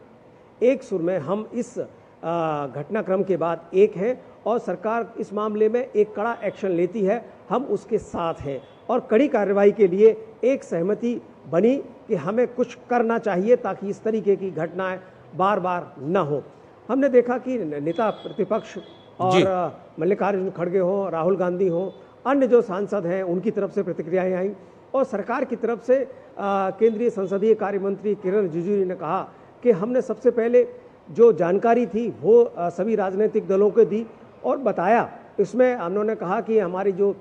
एक सुर में हम इस घटनाक्रम के बाद एक हैं और सरकार इस मामले में एक कड़ा एक्शन लेती है, हम उसके साथ हैं और कड़ी कार्रवाई के लिए एक सहमति बनी कि हमें कुछ करना चाहिए ताकि इस तरीके की घटनाएं बार बार न हो। हमने देखा कि नेता प्रतिपक्ष और मल्लिकार्जुन खड़गे हों, राहुल गांधी हों, अन्य जो सांसद हैं उनकी तरफ से प्रतिक्रियाएं आईं और सरकार की तरफ से केंद्रीय संसदीय कार्य मंत्री किरण रिजिजू ने कहा कि हमने सबसे पहले जो जानकारी थी वो सभी राजनीतिक दलों को दी और बताया। इसमें उन्होंने कहा कि हमारी जो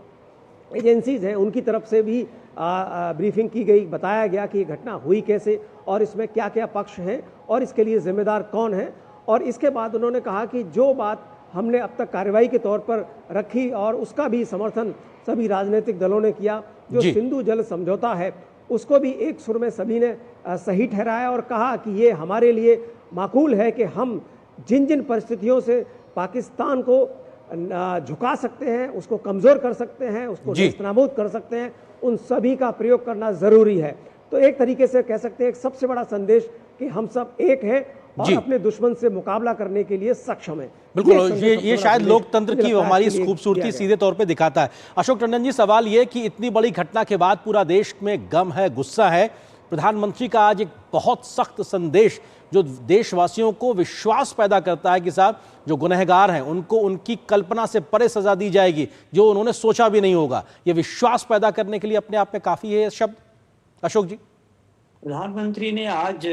एजेंसीज हैं उनकी तरफ से भी ब्रीफिंग की गई, बताया गया कि ये घटना हुई कैसे और इसमें क्या क्या पक्ष हैं और इसके लिए जिम्मेदार कौन है। और इसके बाद उन्होंने कहा कि जो बात हमने अब तक कार्रवाई के तौर पर रखी और उसका भी समर्थन सभी राजनीतिक दलों ने किया, जो सिंधु जल समझौता है उसको भी एक सुर में सभी ने सही ठहराया और कहा कि ये हमारे लिए माकूल है कि हम जिन जिन परिस्थितियों से पाकिस्तान को झुका सकते हैं, उसको कमज़ोर कर सकते हैं, उसको नेस्तनाबूद कर सकते हैं, उन सभी का प्रयोग करना ज़रूरी है। तो एक तरीके से कह सकते हैं एक सबसे बड़ा संदेश कि हम सब एक हैं और अपने दुश्मन से मुकाबला करने के लिए सक्षम है। बिल्कुल, ये शायद लोकतंत्र की हमारी इस खूबसूरती सीधे तौर पे दिखाता है। अशोक टंडन जी, सवाल ये कि इतनी बड़ी घटना के बाद पूरा देश में गम है, गुस्सा है। प्रधानमंत्री का आज एक बहुत सख्त संदेश जो देशवासियों को विश्वास पैदा करता है कि साहब जो गुनहगार हैं उनको उनकी कल्पना से परे सजा दी जाएगी, जो उन्होंने सोचा भी नहीं होगा। ये विश्वास पैदा करने के लिए अपने आप में काफी है शब्द। अशोक जी। प्रधानमंत्री ने आज,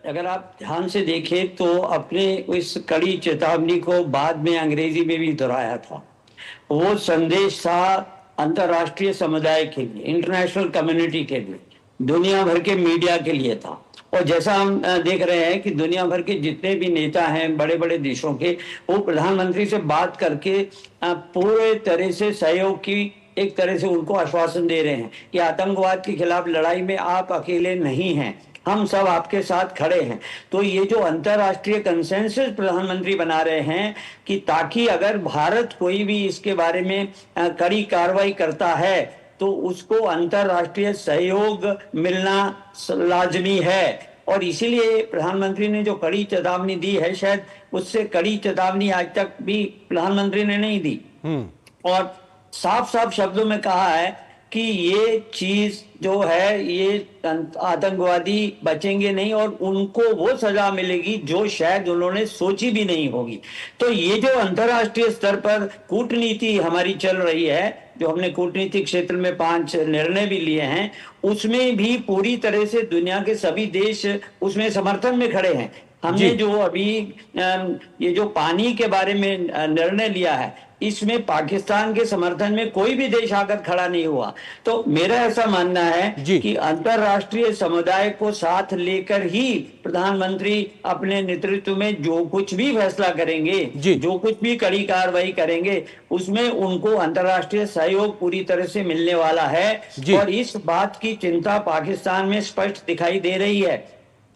अगर आप ध्यान से देखें तो अपने इस कड़ी चेतावनी को बाद में अंग्रेजी में भी दोहराया था। वो संदेश था अंतर्राष्ट्रीय समुदाय के लिए, इंटरनेशनल कम्युनिटी के लिए, दुनिया भर के मीडिया के लिए था। और जैसा हम देख रहे हैं कि दुनिया भर के जितने भी नेता हैं बड़े बड़े देशों के, वो प्रधानमंत्री से बात करके पूरे तरह से सहयोग की एक तरह से उनको आश्वासन दे रहे हैं कि आतंकवाद के खिलाफ लड़ाई में आप अकेले नहीं हैं, हम सब आपके साथ खड़े हैं। तो ये जो अंतर्राष्ट्रीय कंसेंसस प्रधानमंत्री बना रहे हैं कि ताकि अगर भारत कोई भी इसके बारे में कड़ी कार्रवाई करता है तो उसको अंतर्राष्ट्रीय सहयोग मिलना लाजमी है। और इसीलिए प्रधानमंत्री ने जो कड़ी चेतावनी दी है, शायद उससे कड़ी चेतावनी आज तक भी प्रधानमंत्री ने नहीं दी। और साफ साफ शब्दों में कहा है कि ये चीज जो है ये आतंकवादी बचेंगे नहीं और उनको वो सजा मिलेगी जो शायद उन्होंने सोची भी नहीं होगी। तो ये जो अंतर्राष्ट्रीय स्तर पर कूटनीति हमारी चल रही है, जो हमने कूटनीतिक क्षेत्र में 5 निर्णय भी लिए हैं, उसमें भी पूरी तरह से दुनिया के सभी देश उसमें समर्थन में खड़े हैं। हमने जो अभी ये जो पानी के बारे में निर्णय लिया है, इसमें पाकिस्तान के समर्थन में कोई भी देश आकर खड़ा नहीं हुआ। तो मेरा ऐसा मानना है कि अंतर्राष्ट्रीय समुदाय को साथ लेकर ही प्रधानमंत्री अपने नेतृत्व में जो कुछ भी फैसला करेंगे, जो कुछ भी कड़ी कार्रवाई करेंगे, उसमें उनको अंतर्राष्ट्रीय सहयोग पूरी तरह से मिलने वाला है। और इस बात की चिंता पाकिस्तान में स्पष्ट दिखाई दे रही है।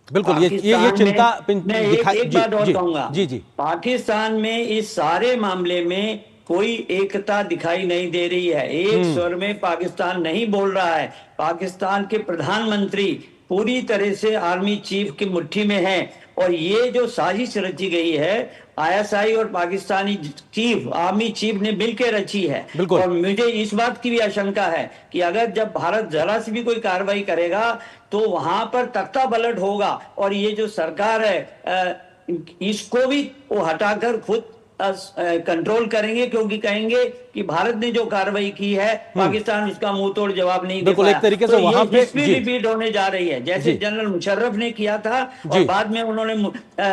बिल्कुल, ये चिंता मैं एक बात और कहूंगा, पाकिस्तान में इस सारे मामले में कोई एकता दिखाई नहीं दे रही है। एक स्वर में पाकिस्तान नहीं बोल रहा है। पाकिस्तान के प्रधानमंत्री पूरी तरह से आर्मी चीफ की मुट्ठी में है और ये जो साजिश रची गई है आईएसआई और पाकिस्तानी चीफ, आर्मी चीफ ने मिलकर रची है। और मुझे इस बात की भी आशंका है कि अगर जब भारत जरा सी भी कोई कार्रवाई करेगा तो वहां पर तख्ता पलट होगा और ये जो सरकार है इसको भी वो हटाकर खुद कंट्रोल करेंगे, क्योंकि कहेंगे कि भारत ने जो कार्रवाई की है पाकिस्तान उसका मुंह तोड़ जवाब नहीं दे पाया। एक तरीके से तो वहां पे रिपीट होने जा रही है, जैसे जनरल मुशर्रफ ने किया था और बाद में उन्होंने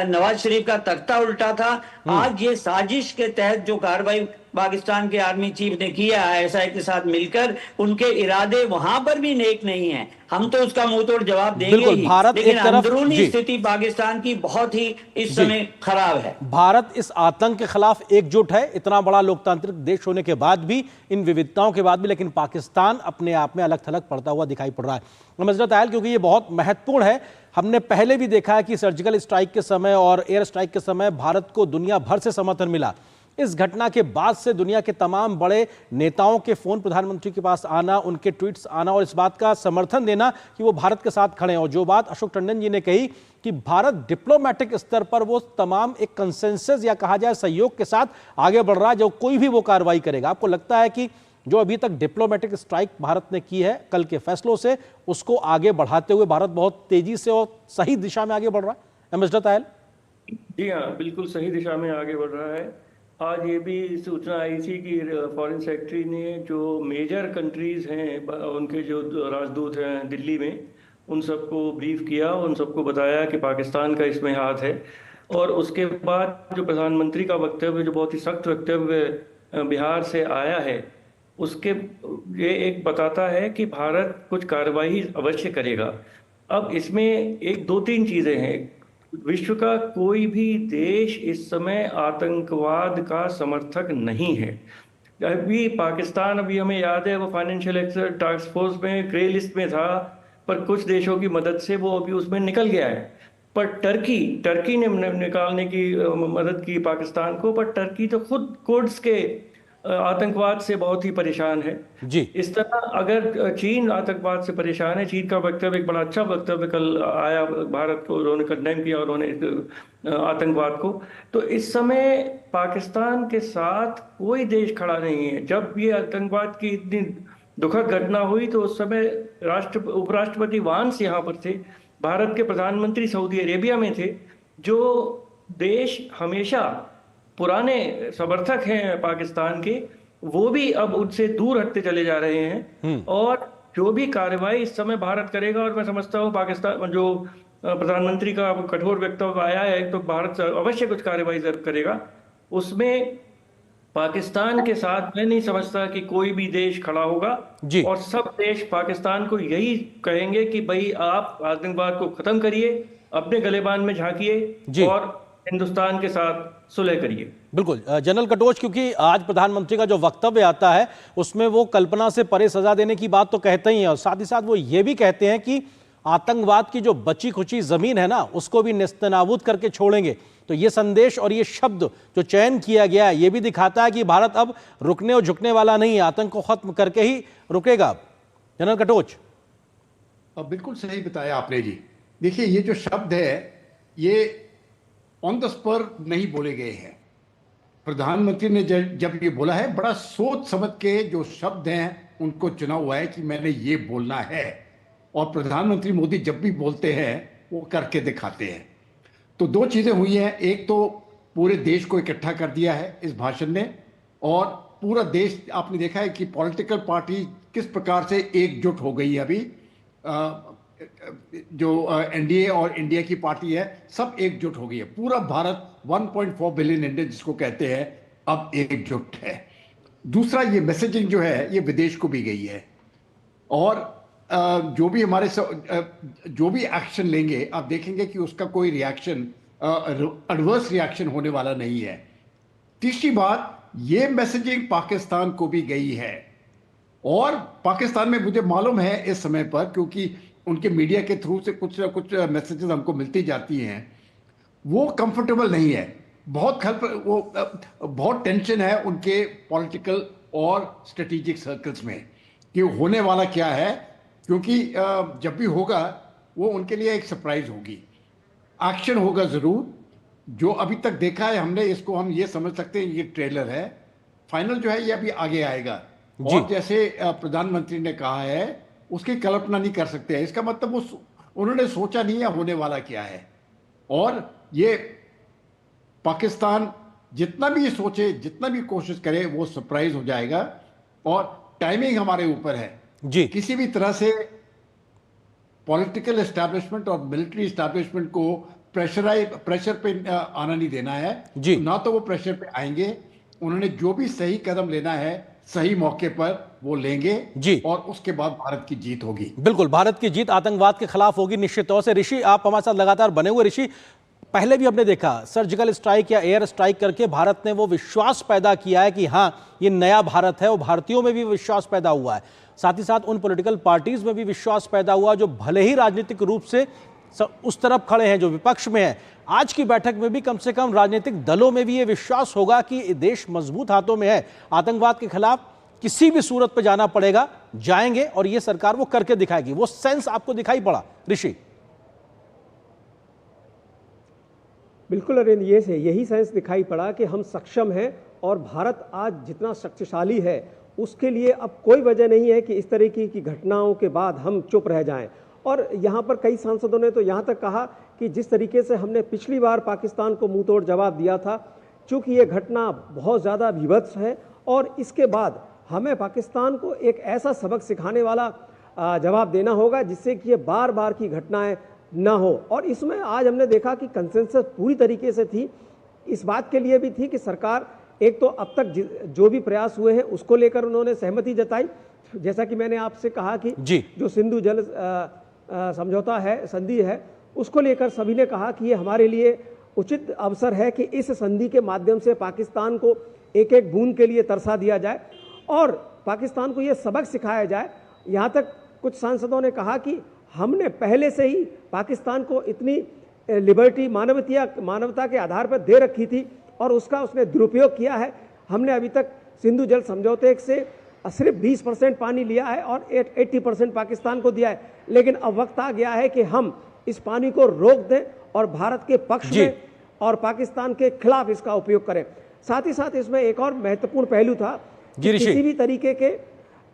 नवाज शरीफ का तख्ता उल्टा था। आज ये साजिश के तहत जो कार्रवाई पाकिस्तान के आर्मी चीफ ने किया आईएसआई के साथ मिलकर, उनके इरादे वहां पर भी नेक नहीं है। हम तो उसका मुंह तोड़ जवाब देंगे ही, लेकिन अंदरूनी स्थिति पाकिस्तान की बहुत ही इस समय खराब है। भारत इस आतंक के खिलाफ एकजुट है, इतना बड़ा लोकतांत्रिक देश होने के बाद भी, इन विविधताओं के बाद भी, लेकिन पाकिस्तान अपने आप में अलग थलग पड़ता हुआ दिखाई पड़ रहा है। मजरत आयल, क्योंकि ये बहुत महत्वपूर्ण है। हमने पहले भी देखा है कि सर्जिकल स्ट्राइक के समय और एयर स्ट्राइक के समय भारत को दुनिया भर से समर्थन मिला। इस घटना के बाद से दुनिया के तमाम बड़े नेताओं के फोन प्रधानमंत्री के पास आना, उनके ट्वीट्स आना और इस बात का समर्थन देना कि वो भारत के साथ खड़े हैं। और जो बात अशोक टंडन जी ने कही कि भारत डिप्लोमेटिक स्तर पर वो तमाम एक कंसेंसस या कहा जाए सहयोग के साथ आगे बढ़ रहा है, जो कोई भी वो कार्रवाई करेगा। आपको लगता है कि जो अभी तक डिप्लोमेटिक स्ट्राइक भारत ने की है कल के फैसलों से, उसको आगे बढ़ाते हुए भारत बहुत तेजी से और सही दिशा में आगे बढ़ रहा है? एमएसडा तायल? जी हाँ, बिल्कुल सही दिशा में आगे बढ़ रहा है। आज ये भी सूचना आई थी कि फॉरेन सेक्रेटरी ने जो मेजर कंट्रीज हैं उनके जो राजदूत हैं दिल्ली में, उन सबको ब्रीफ किया, उन सबको बताया कि पाकिस्तान का इसमें हाथ है। और उसके बाद जो प्रधानमंत्री का वक्तव्य, जो बहुत ही सख्त वक्तव्य बिहार से आया है, उसके ये एक बताता है कि भारत कुछ कार्रवाई अवश्य करेगा। अब इसमें एक 2-3 चीज़ें हैं। विश्व का कोई भी देश इस समय आतंकवाद का समर्थक नहीं है। अभी पाकिस्तान, अभी हमें याद है, वो फाइनेंशियल एक्शन टास्क फोर्स में ग्रे लिस्ट में था, पर कुछ देशों की मदद से वो अभी उसमें निकल गया है। पर टर्की ने निकालने की मदद की पाकिस्तान को, पर टर्की तो खुद कुर्ड्स के आतंकवाद से बहुत ही परेशान है। इस तरह अगर चीन आतंकवाद से परेशान है, चीन का वक्तव्य, एक बड़ा अच्छा वक्तव्य कल आया, भारत को उन्होंने कंडेम किया उन्होंने आतंकवाद को। तो इस समय पाकिस्तान के साथ कोई देश खड़ा नहीं है। जब ये आतंकवाद की इतनी दुखद घटना हुई तो उस समय उपराष्ट्रपति वांस यहाँ पर थे, भारत के प्रधानमंत्री सऊदी अरेबिया में थे, जो देश हमेशा पुराने समर्थक हैं पाकिस्तान के, वो भी अब उनसे दूर हटते चले जा रहे हैं। और जो भी कार्रवाई इस समय भारत करेगा, और मैं समझता हूँ पाकिस्तान जो प्रधानमंत्री का कठोर वक्तव्य आया है, तो भारत अवश्य कुछ कार्रवाई जरूर करेगा। उसमें पाकिस्तान के साथ मैं नहीं समझता कि कोई भी देश खड़ा होगा और सब देश पाकिस्तान को यही कहेंगे कि भाई आप आतंकवाद को खत्म करिए, अपने गलेबान में झांकिए और हिंदुस्तान के साथ सुलह करिए। बिल्कुल जनरल कटोच, क्योंकि आज प्रधानमंत्री का जो वक्तव्य आता है उसमें वो कल्पना से परे सजा देने की बात तो कहते ही हैं और साथ ही साथ वो ये भी कहते हैं कि आतंकवाद की जो बची खुची जमीन है ना उसको भी नेस्तनाबूद करके छोड़ेंगे। तो ये संदेश और ये शब्द जो चयन किया गया है ये भी दिखाता है कि भारत अब रुकने और झुकने वाला नहीं है, आतंक को खत्म करके ही रुकेगा। जनरल कटोच। बिल्कुल सही बताया आपने जी। देखिए ये जो शब्द है ये ऑन द स्पर नहीं बोले गए हैं। प्रधानमंत्री ने जब ये बोला है बड़ा सोच समझ के जो शब्द हैं उनको चुना हुआ है कि मैंने ये बोलना है। और प्रधानमंत्री मोदी जब भी बोलते हैं वो करके दिखाते हैं। तो दो चीजें हुई हैं, एक तो पूरे देश को इकट्ठा कर दिया है इस भाषण ने और पूरा देश आपने देखा है कि पॉलिटिकल पार्टी किस प्रकार से एकजुट हो गई है। अभी जो एनडीए और इंडिया की पार्टी है सब एकजुट हो गई है। पूरा भारत 1.4 बिलियन इंडियन जिसको कहते हैं अब एकजुट है। दूसरा ये मैसेजिंग जो है ये विदेश को भी गई है और जो भी हमारे जो भी एक्शन लेंगे आप देखेंगे कि उसका कोई रिएक्शन एडवर्स रिएक्शन होने वाला नहीं है। तीसरी बात ये मैसेजिंग पाकिस्तान को भी गई है और पाकिस्तान में मुझे मालूम है इस समय पर क्योंकि उनके मीडिया के थ्रू से कुछ ना कुछ मैसेजेस हमको मिलती जाती हैं, वो कंफर्टेबल नहीं है। बहुत टेंशन है उनके पॉलिटिकल और स्ट्रेटेजिक सर्कल्स में कि होने वाला क्या है, क्योंकि जब भी होगा वो उनके लिए एक सरप्राइज होगी। एक्शन होगा ज़रूर। जो अभी तक देखा है हमने इसको हम ये समझ सकते हैं ये ट्रेलर है, फाइनल जो है ये अभी आगे आएगा। और जैसे प्रधानमंत्री ने कहा है उसकी कल्पना नहीं कर सकते हैं। इसका मतलब वो उन्होंने सोचा नहीं है होने वाला क्या है। और ये पाकिस्तान जितना भी सोचे जितना भी कोशिश करे वो सरप्राइज हो जाएगा और टाइमिंग हमारे ऊपर है जी। किसी भी तरह से पॉलिटिकल एस्टैब्लिशमेंट और मिलिट्री एस्टैब्लिशमेंट को प्रेशर पे आना नहीं देना है जी। ना तो वो प्रेशर पे आएंगे। उन्होंने जो भी सही कदम लेना है सही मौके पर वो लेंगे जी और उसके बाद भारत की जीत होगी। बिल्कुल भारत की जीत आतंकवाद के खिलाफ होगी निश्चित तौर से। ऋषि आप हमारे साथ लगातार बने हुए। ऋषि पहले भी हमने देखा सर्जिकल स्ट्राइक या एयर स्ट्राइक करके भारत ने वो विश्वास पैदा किया है कि हाँ ये नया भारत है और भारतीयों में भी विश्वास पैदा हुआ है। साथ ही साथ उन पॉलिटिकल पार्टीज में भी विश्वास पैदा हुआ जो भले ही राजनीतिक रूप से उस तरफ खड़े हैं जो विपक्ष में है। आज की बैठक में भी कम से कम राजनीतिक दलों में भी ये विश्वास होगा कि देश मजबूत हाथों में है, आतंकवाद के खिलाफ किसी भी सूरत पर जाना पड़ेगा, जाएंगे और ये सरकार वो करके दिखाएगी। वो सेंस आपको दिखाई पड़ा ऋषि? बिल्कुल अरविंद, ये से यही सेंस दिखाई पड़ा कि हम सक्षम हैं और भारत आज जितना शक्तिशाली है उसके लिए अब कोई वजह नहीं है कि इस तरीके की घटनाओं के बाद हम चुप रह जाएं। और यहाँ पर कई सांसदों ने तो यहाँ तक कहा कि जिस तरीके से हमने पिछली बार पाकिस्तान को मुंह तोड़ जवाब दिया था, चूँकि ये घटना बहुत ज़्यादा विभत्स है और इसके बाद हमें पाकिस्तान को एक ऐसा सबक सिखाने वाला जवाब देना होगा जिससे कि ये बार बार की घटनाएं ना हो। और इसमें आज हमने देखा कि कंसेंसस पूरी तरीके से थी, इस बात के लिए भी थी कि सरकार एक तो अब तक जो भी प्रयास हुए हैं उसको लेकर उन्होंने सहमति जताई। जैसा कि मैंने आपसे कहा कि जो सिंधु जल समझौता है, संधि है, उसको लेकर सभी ने कहा कि ये हमारे लिए उचित अवसर है कि इस संधि के माध्यम से पाकिस्तान को एक एक बूंद के लिए तरसा दिया जाए और पाकिस्तान को ये सबक सिखाया जाए। यहाँ तक कुछ सांसदों ने कहा कि हमने पहले से ही पाकिस्तान को इतनी लिबर्टी मानवता के आधार पर दे रखी थी और उसका उसने दुरुपयोग किया है। हमने अभी तक सिंधु जल समझौते से सिर्फ 20% पानी लिया है और 80% पाकिस्तान को दिया है, लेकिन अब वक्त आ गया है कि हम इस पानी को रोक दें और भारत के पक्ष में और पाकिस्तान के खिलाफ इसका उपयोग करें। साथ ही साथ इसमें एक और महत्वपूर्ण पहलू था कि किसी भी तरीके के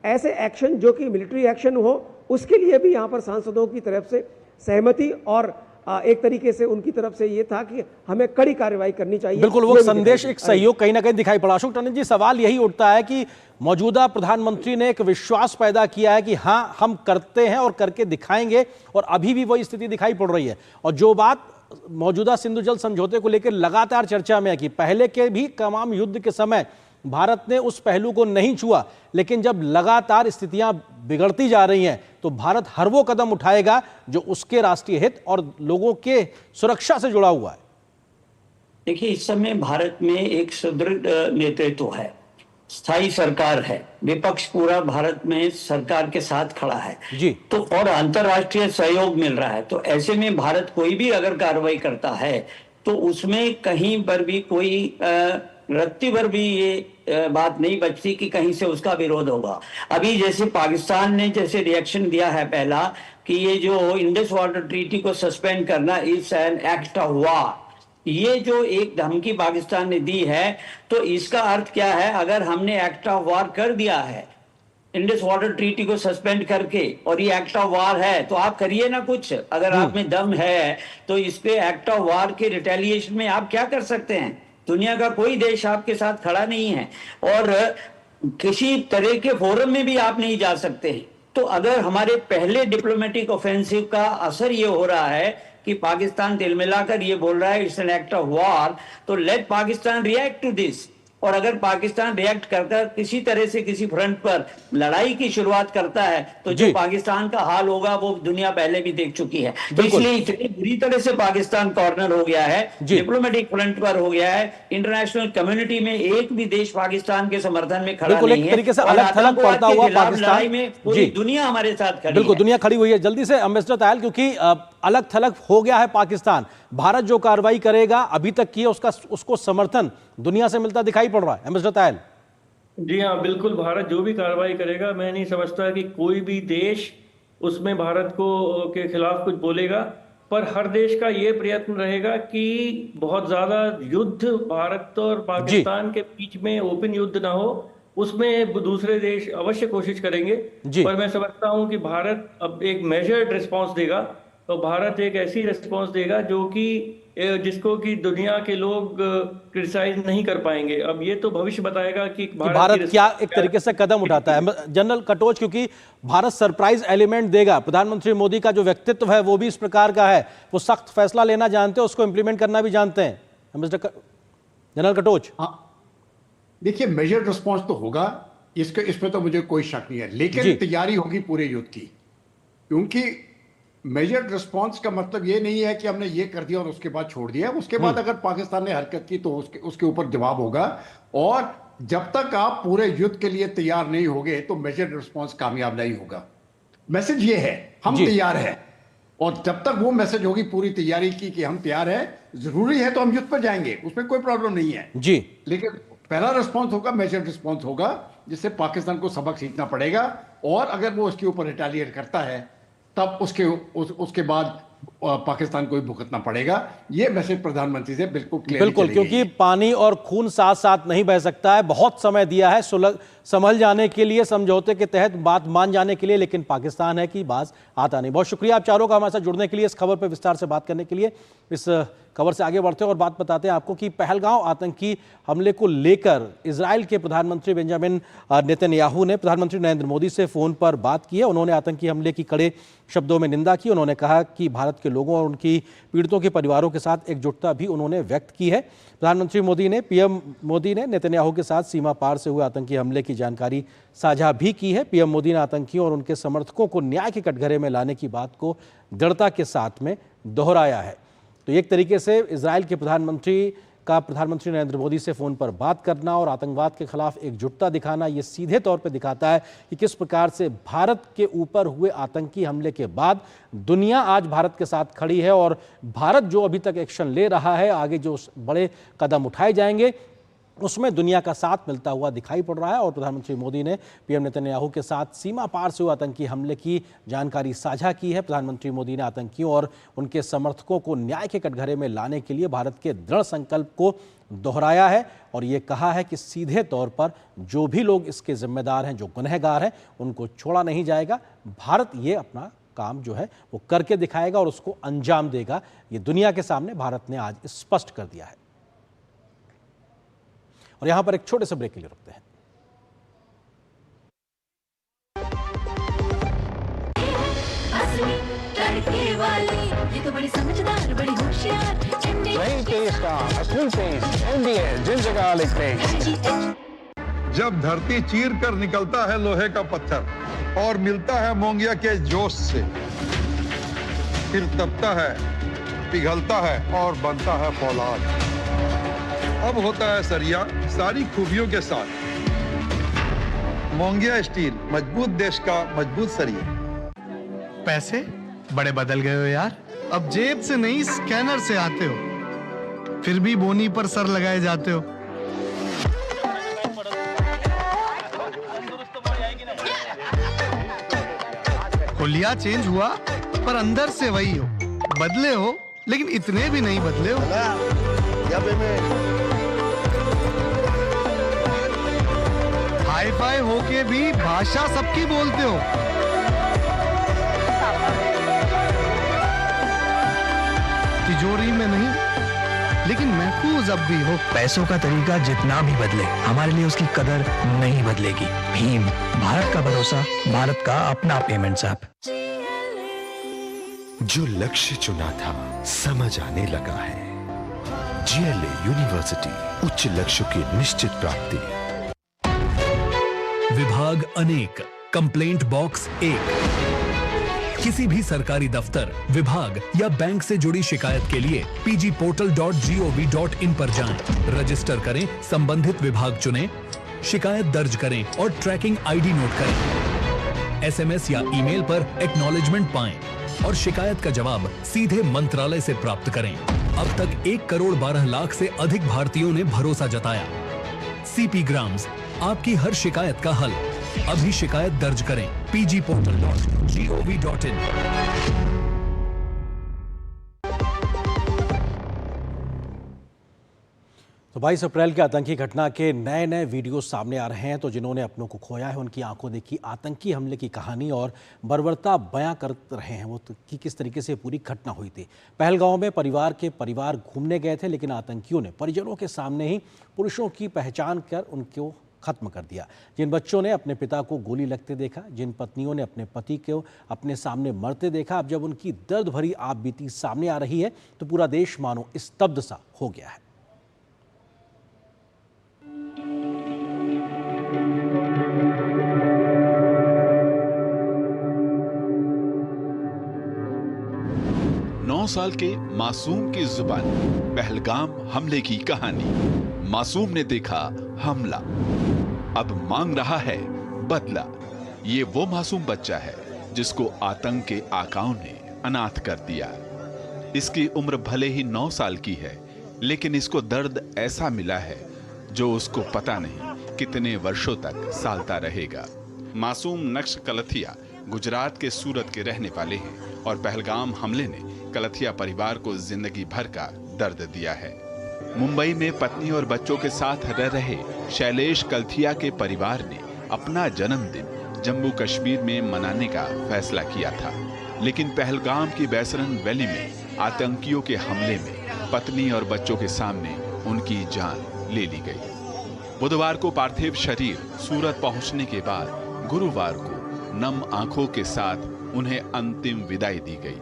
ऐसे एक्शन जो कि मिलिट्री एक्शन हो उसके लिए भी यहाँ पर सांसदों की तरफ से सहमति और एक तरीके से उनकी तरफ से ये था कि हमें कड़ी कार्रवाई करनी चाहिए। बिल्कुल वो संदेश एक सहयोग कहीं ना कहीं दिखाई पड़ा। अशोक टंडन जी, सवाल यही उठता है कि मौजूदा प्रधानमंत्री ने एक विश्वास पैदा किया है कि हाँ हम करते हैं और करके दिखाएंगे और अभी भी वही स्थिति दिखाई पड़ रही है। और जो बात मौजूदा सिंधु जल समझौते को लेकर लगातार चर्चा में है कि पहले के भी तमाम युद्ध के समय भारत ने उस पहलू को नहीं छुआ, लेकिन जब लगातार स्थितियां बिगड़ती जा रही हैं तो भारत हर वो कदम उठाएगा जो उसके राष्ट्रीय हित और लोगों के सुरक्षा से जुड़ा हुआ है। देखिए, इस समय भारत में एक सुदृढ़ नेतृत्व है, स्थायी सरकार है, विपक्ष पूरा भारत में सरकार के साथ खड़ा है जी। तो और अंतर्राष्ट्रीय सहयोग मिल रहा है, तो ऐसे में भारत कोई भी अगर कार्रवाई करता है तो उसमें कहीं पर भी कोई रत्ती भर भी ये बात नहीं बचती कि कहीं से उसका विरोध होगा। अभी जैसे पाकिस्तान ने जैसे रिएक्शन दिया है पहला कि ये जो इंडस वाटर ट्रीटी को सस्पेंड करना is an act of war, ये जो एक धमकी पाकिस्तान ने दी है, तो इसका अर्थ क्या है? अगर हमने एक्ट ऑफ वॉर कर दिया है इंडस वाटर ट्रीटी को सस्पेंड करके और ये एक्ट ऑफ वॉर है, तो आप करिए ना कुछ, अगर आप में दम है तो इस पे एक्ट ऑफ वॉर के रिटेलिएशन में आप क्या कर सकते हैं? दुनिया का कोई देश आपके साथ खड़ा नहीं है और किसी तरह के फोरम में भी आप नहीं जा सकते हैं। तो अगर हमारे पहले डिप्लोमेटिक ऑफेंसिव का असर ये हो रहा है कि पाकिस्तान दिल मिलाकर ये बोल रहा है it's an act of war, तो let Pakistan react to this. और अगर पाकिस्तान रिएक्ट कर किसी तरह से किसी फ्रंट पर लड़ाई की शुरुआत करता है तो जो पाकिस्तान का हाल होगा वो दुनिया पहले भी देख चुकी है। तो इसलिए इतनी बुरी तरह से पाकिस्तान कॉर्नर हो गया है, डिप्लोमेटिक फ्रंट पर हो गया है, इंटरनेशनल कम्युनिटी में एक भी देश पाकिस्तान के समर्थन में खड़ा नहीं है। तरीके से अलग थलग पड़ता हुआ पाकिस्तान में पूरी दुनिया हमारे साथ खड़ी बिल्कुल है। दुनिया खड़ी हुई है। जल्दी से एम्बेसडर तायल, क्योंकि अलग थलग हो गया है पाकिस्तान, भारत जो कार्रवाई करेगा अभी तक की उसको समर्थन दुनिया से मिलता दिखाई पड़ रहा है। एम्बेसडर तायल। जी हाँ, बिल्कुल, भारत जो भी कार्रवाई करेगा, मैं नहीं समझता कि कोई भी देश उसमें भारत को के खिलाफ कुछ बोलेगा, पर हर देश का ये प्रयत्न रहेगा कि बहुत ज्यादा युद्ध भारत और पाकिस्तान के बीच में ओपन युद्ध ना हो, उसमें दूसरे देश अवश्य कोशिश करेंगे। पर मैं समझता हूं कि भारत अब एक मेजर्ड रिस्पांस देगा, तो भारत एक ऐसी रिस्पांस देगा जो कि जिसको कि दुनिया के लोग क्रिटिसाइज नहीं कर पाएंगे। अब ये तो भविष्य बताएगा कि भारत क्या एक तरीके से कदम उठाता है। जनरल कटोच, क्योंकि भारत सरप्राइज एलिमेंट देगा, प्रधानमंत्री मोदी का जो व्यक्तित्व है वो भी इस प्रकार का है, वो सख्त फैसला लेना जानते हैं, उसको इंप्लीमेंट करना भी जानते हैं। जनरल कटोच। देखिए, मेजर रिस्पॉन्स तो होगा, इसमें तो मुझे कोई शक नहीं है, लेकिन तैयारी होगी पूरे युद्ध की, क्योंकि मेजर्ड रिस्पांस का मतलब ये नहीं है कि हमने ये कर दिया और उसके बाद छोड़ दिया। उसके बाद अगर पाकिस्तान ने हरकत की तो उसके ऊपर जवाब होगा, और जब तक आप पूरे युद्ध के लिए तैयार नहीं होगे तो मेजर्ड रिस्पांस कामयाब नहीं होगा। मैसेज ये है, हम तैयार हैं, और जब तक वो मैसेज होगी पूरी तैयारी की कि हम तैयार हैं, जरूरी है तो हम युद्ध पर जाएंगे, उसमें कोई प्रॉब्लम नहीं है जी। लेकिन पहला रिस्पांस होगा, मेजर्ड रिस्पांस होगा, जिससे पाकिस्तान को सबक सीखना पड़ेगा, और अगर वो उसके ऊपर रिटेलिएट करता है तब उसके बाद पाकिस्तान को भी भुगतना पड़ेगा। ये मैसेज प्रधानमंत्री से बिल्कुल क्योंकि पानी और खून साथ साथ नहीं बह सकता है। बहुत समय दिया है संभल जाने के लिए, समझौते के तहत बात मान जाने के लिए, लेकिन पाकिस्तान है कि बात आता नहीं। बहुत शुक्रिया आप चारों का हमारे साथ जुड़ने के लिए, इस खबर पर विस्तार से बात करने के लिए। इस खबर से आगे बढ़ते हैं और बात बताते हैं आपको कि पहलगाम आतंकी हमले को लेकर इजराइल के प्रधानमंत्री बेंजामिन नेतन्याहू ने प्रधानमंत्री नरेंद्र मोदी से फोन पर बात की है। उन्होंने आतंकी हमले की कड़े शब्दों में निंदा की। उन्होंने कहा कि भारत के लोगों और उनकी पीड़ितों के परिवारों के साथ एकजुटता भी उन्होंने व्यक्त की है। प्रधानमंत्री पीएम मोदी ने नेतन्याहू के साथ सीमा पार से हुए आतंकी हमले की जानकारी साझा भी की है। पीएम मोदी ने आतंकियों और उनके समर्थकों को न्याय के कटघरे में लाने की बात को दृढ़ता के साथ में दोहराया है। तो एक तरीके से इजराइल के प्रधानमंत्री नरेंद्र मोदी से फोन पर बात करना और आतंकवाद के खिलाफ एकजुटता दिखाना, ये सीधे तौर पर दिखाता है कि किस प्रकार से भारत के ऊपर हुए आतंकी हमले के बाद दुनिया आज भारत के साथ खड़ी है, और भारत जो अभी तक एक्शन ले रहा है, आगे जो बड़े कदम उठाए जाएंगे उसमें दुनिया का साथ मिलता हुआ दिखाई पड़ रहा है। और प्रधानमंत्री मोदी ने पीएम नेतन्याहू के साथ सीमा पार से हुए आतंकी हमले की जानकारी साझा की है। प्रधानमंत्री मोदी ने आतंकियों और उनके समर्थकों को न्याय के कटघरे में लाने के लिए भारत के दृढ़ संकल्प को दोहराया है, और ये कहा है कि सीधे तौर पर जो भी लोग इसके जिम्मेदार हैं, जो गुनहगार हैं, उनको छोड़ा नहीं जाएगा। भारत ये अपना काम जो है वो करके दिखाएगा और उसको अंजाम देगा। ये दुनिया के सामने भारत ने आज स्पष्ट कर दिया है। और यहां पर एक छोटे से ब्रेक के लिए रुकते हैं। ये तो बड़ी समझदार, बड़ी होशियार, जिंजर गार्लिक पेस्ट। जब धरती चीर कर निकलता है लोहे का पत्थर और मिलता है मोंगिया के जोश से, फिर तपता है, पिघलता है और बनता है फौलाद। अब होता है सरिया सारी खूबियों के साथ। मोंगिया स्टील, मजबूत देश का मजबूत सरिया। पैसे बड़े बदल गए हो यार। अब जेब से नहीं स्कैनर से आते हो, फिर भी बोनी पर सर लगाए जाते हो। हुलिया चेंज हुआ पर अंदर से वही हो। बदले हो लेकिन इतने भी नहीं बदले हो। हाई फाई होके भी भाषा सबकी बोलते हो। तिजोरी में नहीं लेकिन महफूज अब भी हो। पैसों का तरीका जितना भी बदले, हमारे लिए उसकी कदर नहीं बदलेगी। भीम, भारत का भरोसा, भारत का अपना पेमेंट्स ऐप। जो लक्ष्य चुना था समझ आने लगा है। GLA यूनिवर्सिटी, उच्च लक्ष्य की निश्चित प्राप्ति। विभाग अनेक, कंप्लेंट बॉक्स 1। किसी भी सरकारी दफ्तर, विभाग या बैंक से जुड़ी शिकायत के लिए pgportal.gov.in पर जाएं, रजिस्टर करें, संबंधित विभाग चुनें, शिकायत दर्ज करें और ट्रैकिंग ID नोट करें। SMS या ईमेल पर एक्नॉलेजमेंट पाएं और शिकायत का जवाब सीधे मंत्रालय से प्राप्त करें। अब तक 1 करोड़ 12 लाख से अधिक भारतीयों ने भरोसा जताया। CP ग्राम्स, आपकी हर शिकायत का हल। अभी शिकायत दर्ज करें pgportal.gov.in। तो 22 अप्रैल के आतंकी घटना के नए नए वीडियो सामने आ रहे हैं। तो जिन्होंने अपनों को खोया है उनकी आंखों देखी आतंकी हमले की कहानी और बर्बरता बयां कर रहे हैं वो कि किस तरीके से पूरी घटना हुई थी। पहलगांव में परिवार घूमने गए थे, लेकिन आतंकियों ने परिजनों के सामने ही पुरुषों की पहचान कर उनको खत्म कर दिया। जिन बच्चों ने अपने पिता को गोली लगते देखा, जिन पत्नियों ने अपने पति को अपने सामने मरते देखा, अब जब उनकी दर्द भरी आप बीती सामने आ रही है तो पूरा देश मानो स्तब्ध सा हो गया है। नौ साल के मासूम की जुबान, पहलगाम हमले की कहानी। मासूम ने देखा हमला, अब मांग रहा है बदला। ये वो मासूम बच्चा है जिसको आतंक के आकाओं ने अनाथ कर दिया। इसकी उम्र भले ही 9 साल की है, लेकिन इसको दर्द ऐसा मिला है जो उसको पता नहीं कितने वर्षों तक सालता रहेगा। मासूम नक्श कलथिया गुजरात के सूरत के रहने वाले हैं और पहलगाम हमले ने कलथिया परिवार को जिंदगी भर का दर्द दिया है। मुंबई में पत्नी और बच्चों के साथ रह रहे शैलेश कलथिया के परिवार ने अपना जन्मदिन जम्मू कश्मीर में मनाने का फैसला किया था, लेकिन पहलगाम की बैसरन वैली में आतंकियों के हमले में पत्नी और बच्चों के सामने उनकी जान ले ली गई। बुधवार को पार्थिव शरीर सूरत पहुंचने के बाद गुरुवार को नम आंखों के साथ उन्हें अंतिम विदाई दी गई।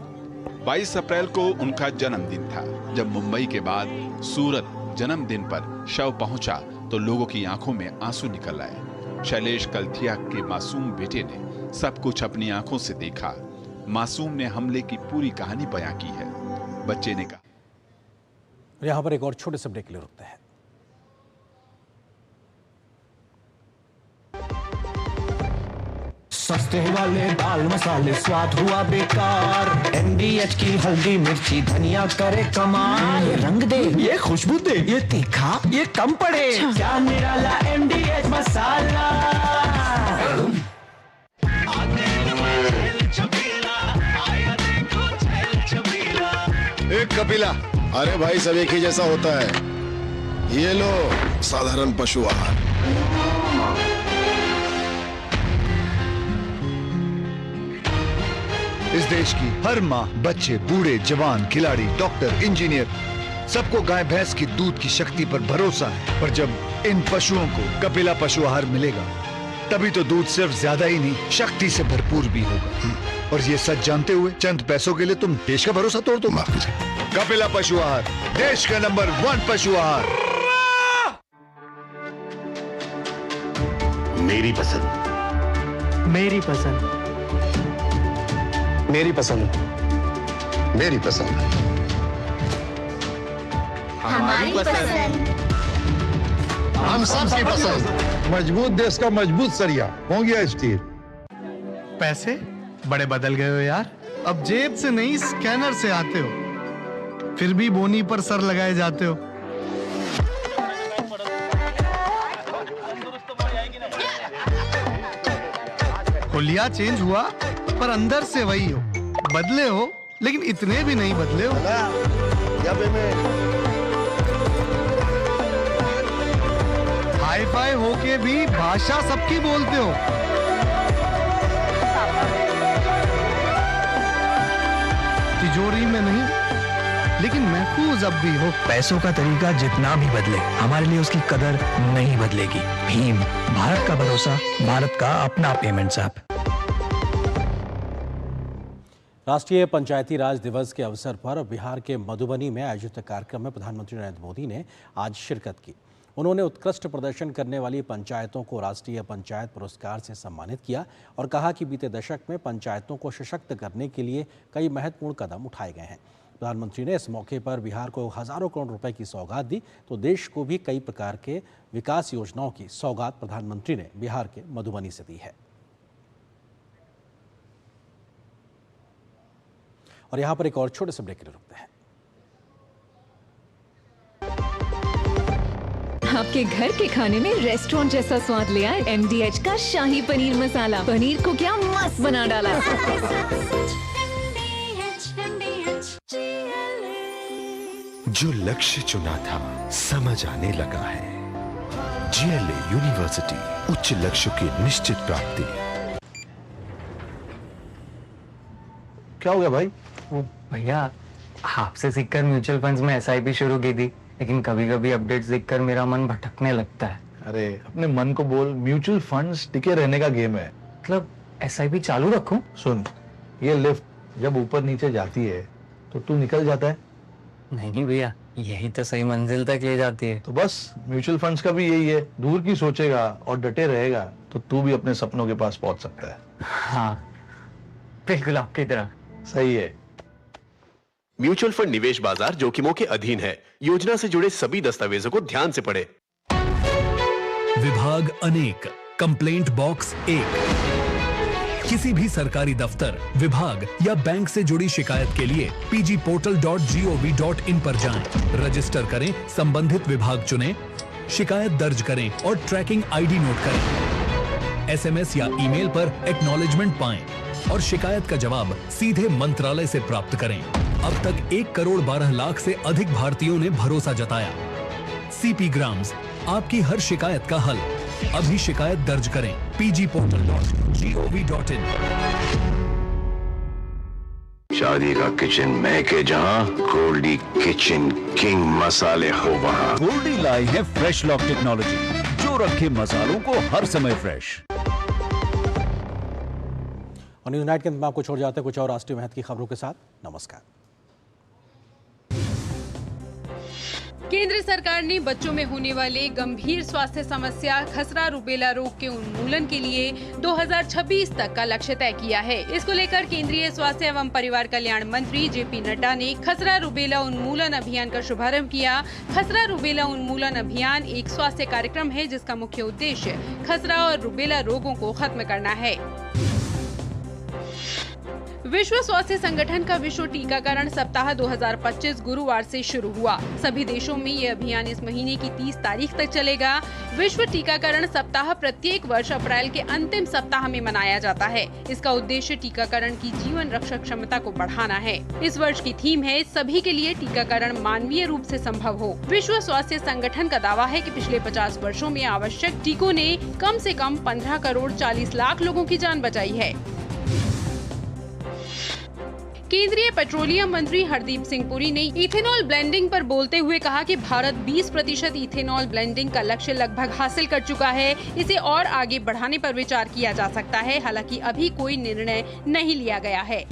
22 अप्रैल को उनका जन्मदिन था। जब मुंबई के बाद सूरत जन्मदिन पर शव पहुंचा तो लोगों की आंखों में आंसू निकल आए। शैलेश कलथिया के मासूम बेटे ने सब कुछ अपनी आंखों से देखा। मासूम ने हमले की पूरी कहानी बयां की है। बच्चे ने कहा। यहां पर एक और छोटे से ब्रेक के लिए रुकते हैं। सस्ते वाले दाल मसाले स्वाद हुआ बेकार। MDH की हल्दी मिर्ची धनिया करे कमाल। ये रंग दे, ये खुशबू दे, ये तीखा, ये कम पड़े। क्या निराला MDH मसाला। एक कपिला, अरे भाई सब एक ही जैसा होता है। ये लो साधारण पशु आहार। इस देश की हर माँ, बच्चे, बूढ़े, जवान, खिलाड़ी, डॉक्टर, इंजीनियर, सबको गाय भैंस की दूध की शक्ति पर भरोसा है। पर जब इन पशुओं को कपिला पशु आहार मिलेगा, तभी तो दूध सिर्फ ज्यादा ही नहीं, शक्ति से भरपूर भी होगा। और ये सच जानते हुए चंद पैसों के लिए तुम देश का भरोसा तोड़ दो। कपिला पशु आहार, देश का नंबर 1 पशु आहार। मेरी पसंद, मेरी पसंद, मेरी पसंद, मेरी पसंद, हमारी पसंद, हम सबकी पसंद। मजबूत देश का मजबूत सरिया मोंगिया स्टील। पैसे बड़े बदल गए हो यार। अब जेब से नहीं स्कैनर से आते हो, फिर भी बोनी पर सर लगाए जाते हो। हुलिया चेंज हुआ पर अंदर से वही हो। बदले हो लेकिन इतने भी नहीं बदले हो। हाई फाई होके भी भाषा सबकी बोलते हो। तिजोरी में नहीं लेकिन महफूज अब भी हो। पैसों का तरीका जितना भी बदले, हमारे लिए उसकी कदर नहीं बदलेगी। भीम, भारत का भरोसा, भारत का अपना पेमेंट्स ऐप। राष्ट्रीय पंचायती राज दिवस के अवसर पर बिहार के मधुबनी में आयोजित कार्यक्रम में प्रधानमंत्री नरेंद्र मोदी ने आज शिरकत की। उन्होंने उत्कृष्ट प्रदर्शन करने वाली पंचायतों को राष्ट्रीय पंचायत पुरस्कार से सम्मानित किया और कहा कि बीते दशक में पंचायतों को सशक्त करने के लिए कई महत्वपूर्ण कदम उठाए गए हैं। प्रधानमंत्री ने इस मौके पर बिहार को हजारों करोड़ रुपए की सौगात दी, तो देश को भी कई प्रकार के विकास योजनाओं की सौगात प्रधानमंत्री ने बिहार के मधुबनी से दी है। और यहाँ पर एक और छोटे से ब्रेक के लिए रुकते हैं। आपके घर के खाने में रेस्टोरेंट जैसा स्वाद ले आए MDH का शाही पनीर मसाला। पनीर को क्या मस्त बना डाला। जो लक्ष्य चुना था समझ आने लगा है। GLA यूनिवर्सिटी, उच्च लक्ष्य की निश्चित प्राप्ति। क्या हो गया भाई? वो भैया आपसे सीखकर म्यूचुअल फंड्स में SIP शुरू की थी, लेकिन कभी कभी अपडेट्स देखकर मेरा मन भटकने लगता है। अरे अपने मन को बोल, म्यूचुअल फंड्स टिके रहने का गेम है। मतलब SIP चालू रखूं? सुन, ये लिफ्ट जब ऊपर नीचे जाती है तो तू निकल जाता है। नहीं भैया, यही तो सही मंजिल तक ले जाती है। तो बस म्यूचुअल फंड्स का भी यही है, दूर की सोचेगा और डटे रहेगा तो तू भी अपने सपनों के पास पहुंच सकता है। हाँ बिल्कुल आपकी तरह। सही है। म्यूचुअल फंड निवेश बाजार जोखिमों के अधीन है। योजना से जुड़े सभी दस्तावेजों को ध्यान से पढ़ें। विभाग अनेक, कंप्लेंट बॉक्स 1। किसी भी सरकारी दफ्तर, विभाग या बैंक से जुड़ी शिकायत के लिए pgportal.gov.in पर जाएं, रजिस्टर करें, संबंधित विभाग चुनें, शिकायत दर्ज करें और ट्रैकिंग ID नोट करें। SMS या ईमेल पर एक्नॉलेजमेंट पाएं और शिकायत का जवाब सीधे मंत्रालय से प्राप्त करें। अब तक 1 करोड़ 12 लाख से अधिक भारतीयों ने भरोसा जताया। CP ग्राम्स, आपकी हर शिकायत का हल। अभी शिकायत दर्ज करें pgportal.gov.in। शादी का किचन महके जहां, गोल्डी किचन किंग मसाले हो वहां। गोल्डी लाई है फ्रेश लॉक टेक्नोलॉजी, जो रखे मसालों को हर समय फ्रेश। और न्यूज़ नाइट के अंत में आपको छोड़ जाते हैं कुछ और राष्ट्रीय महत्व की खबरों के साथ। नमस्कार। केंद्र सरकार ने बच्चों में होने वाले गंभीर स्वास्थ्य समस्या खसरा रुबेला रोग के उन्मूलन के लिए 2026 तक का लक्ष्य तय किया है। इसको लेकर केंद्रीय स्वास्थ्य एवं परिवार कल्याण मंत्री JP नड्डा ने खसरा रुबेला उन्मूलन अभियान का शुभारंभ किया। खसरा रुबेला उन्मूलन अभियान एक स्वास्थ्य कार्यक्रम है जिसका मुख्य उद्देश्य खसरा और रुबेला रोगों को खत्म करना है। विश्व स्वास्थ्य संगठन का विश्व टीकाकरण सप्ताह 2025 गुरुवार से शुरू हुआ। सभी देशों में ये अभियान इस महीने की 30 तारीख तक चलेगा। विश्व टीकाकरण सप्ताह प्रत्येक वर्ष अप्रैल के अंतिम सप्ताह में मनाया जाता है। इसका उद्देश्य टीकाकरण की जीवन रक्षक क्षमता को बढ़ाना है। इस वर्ष की थीम है सभी के लिए टीकाकरण मानवीय रूप से संभव हो। विश्व स्वास्थ्य संगठन का दावा है कि पिछले 50 वर्षों में आवश्यक टीकों ने कम से कम 15 करोड़ 40 लाख लोगों की जान बचाई है। केंद्रीय पेट्रोलियम मंत्री हरदीप सिंह पुरी ने इथेनॉल ब्लेंडिंग पर बोलते हुए कहा कि भारत 20% इथेनॉल ब्लेंडिंग का लक्ष्य लगभग हासिल कर चुका है। इसे और आगे बढ़ाने पर विचार किया जा सकता है, हालांकि अभी कोई निर्णय नहीं लिया गया है।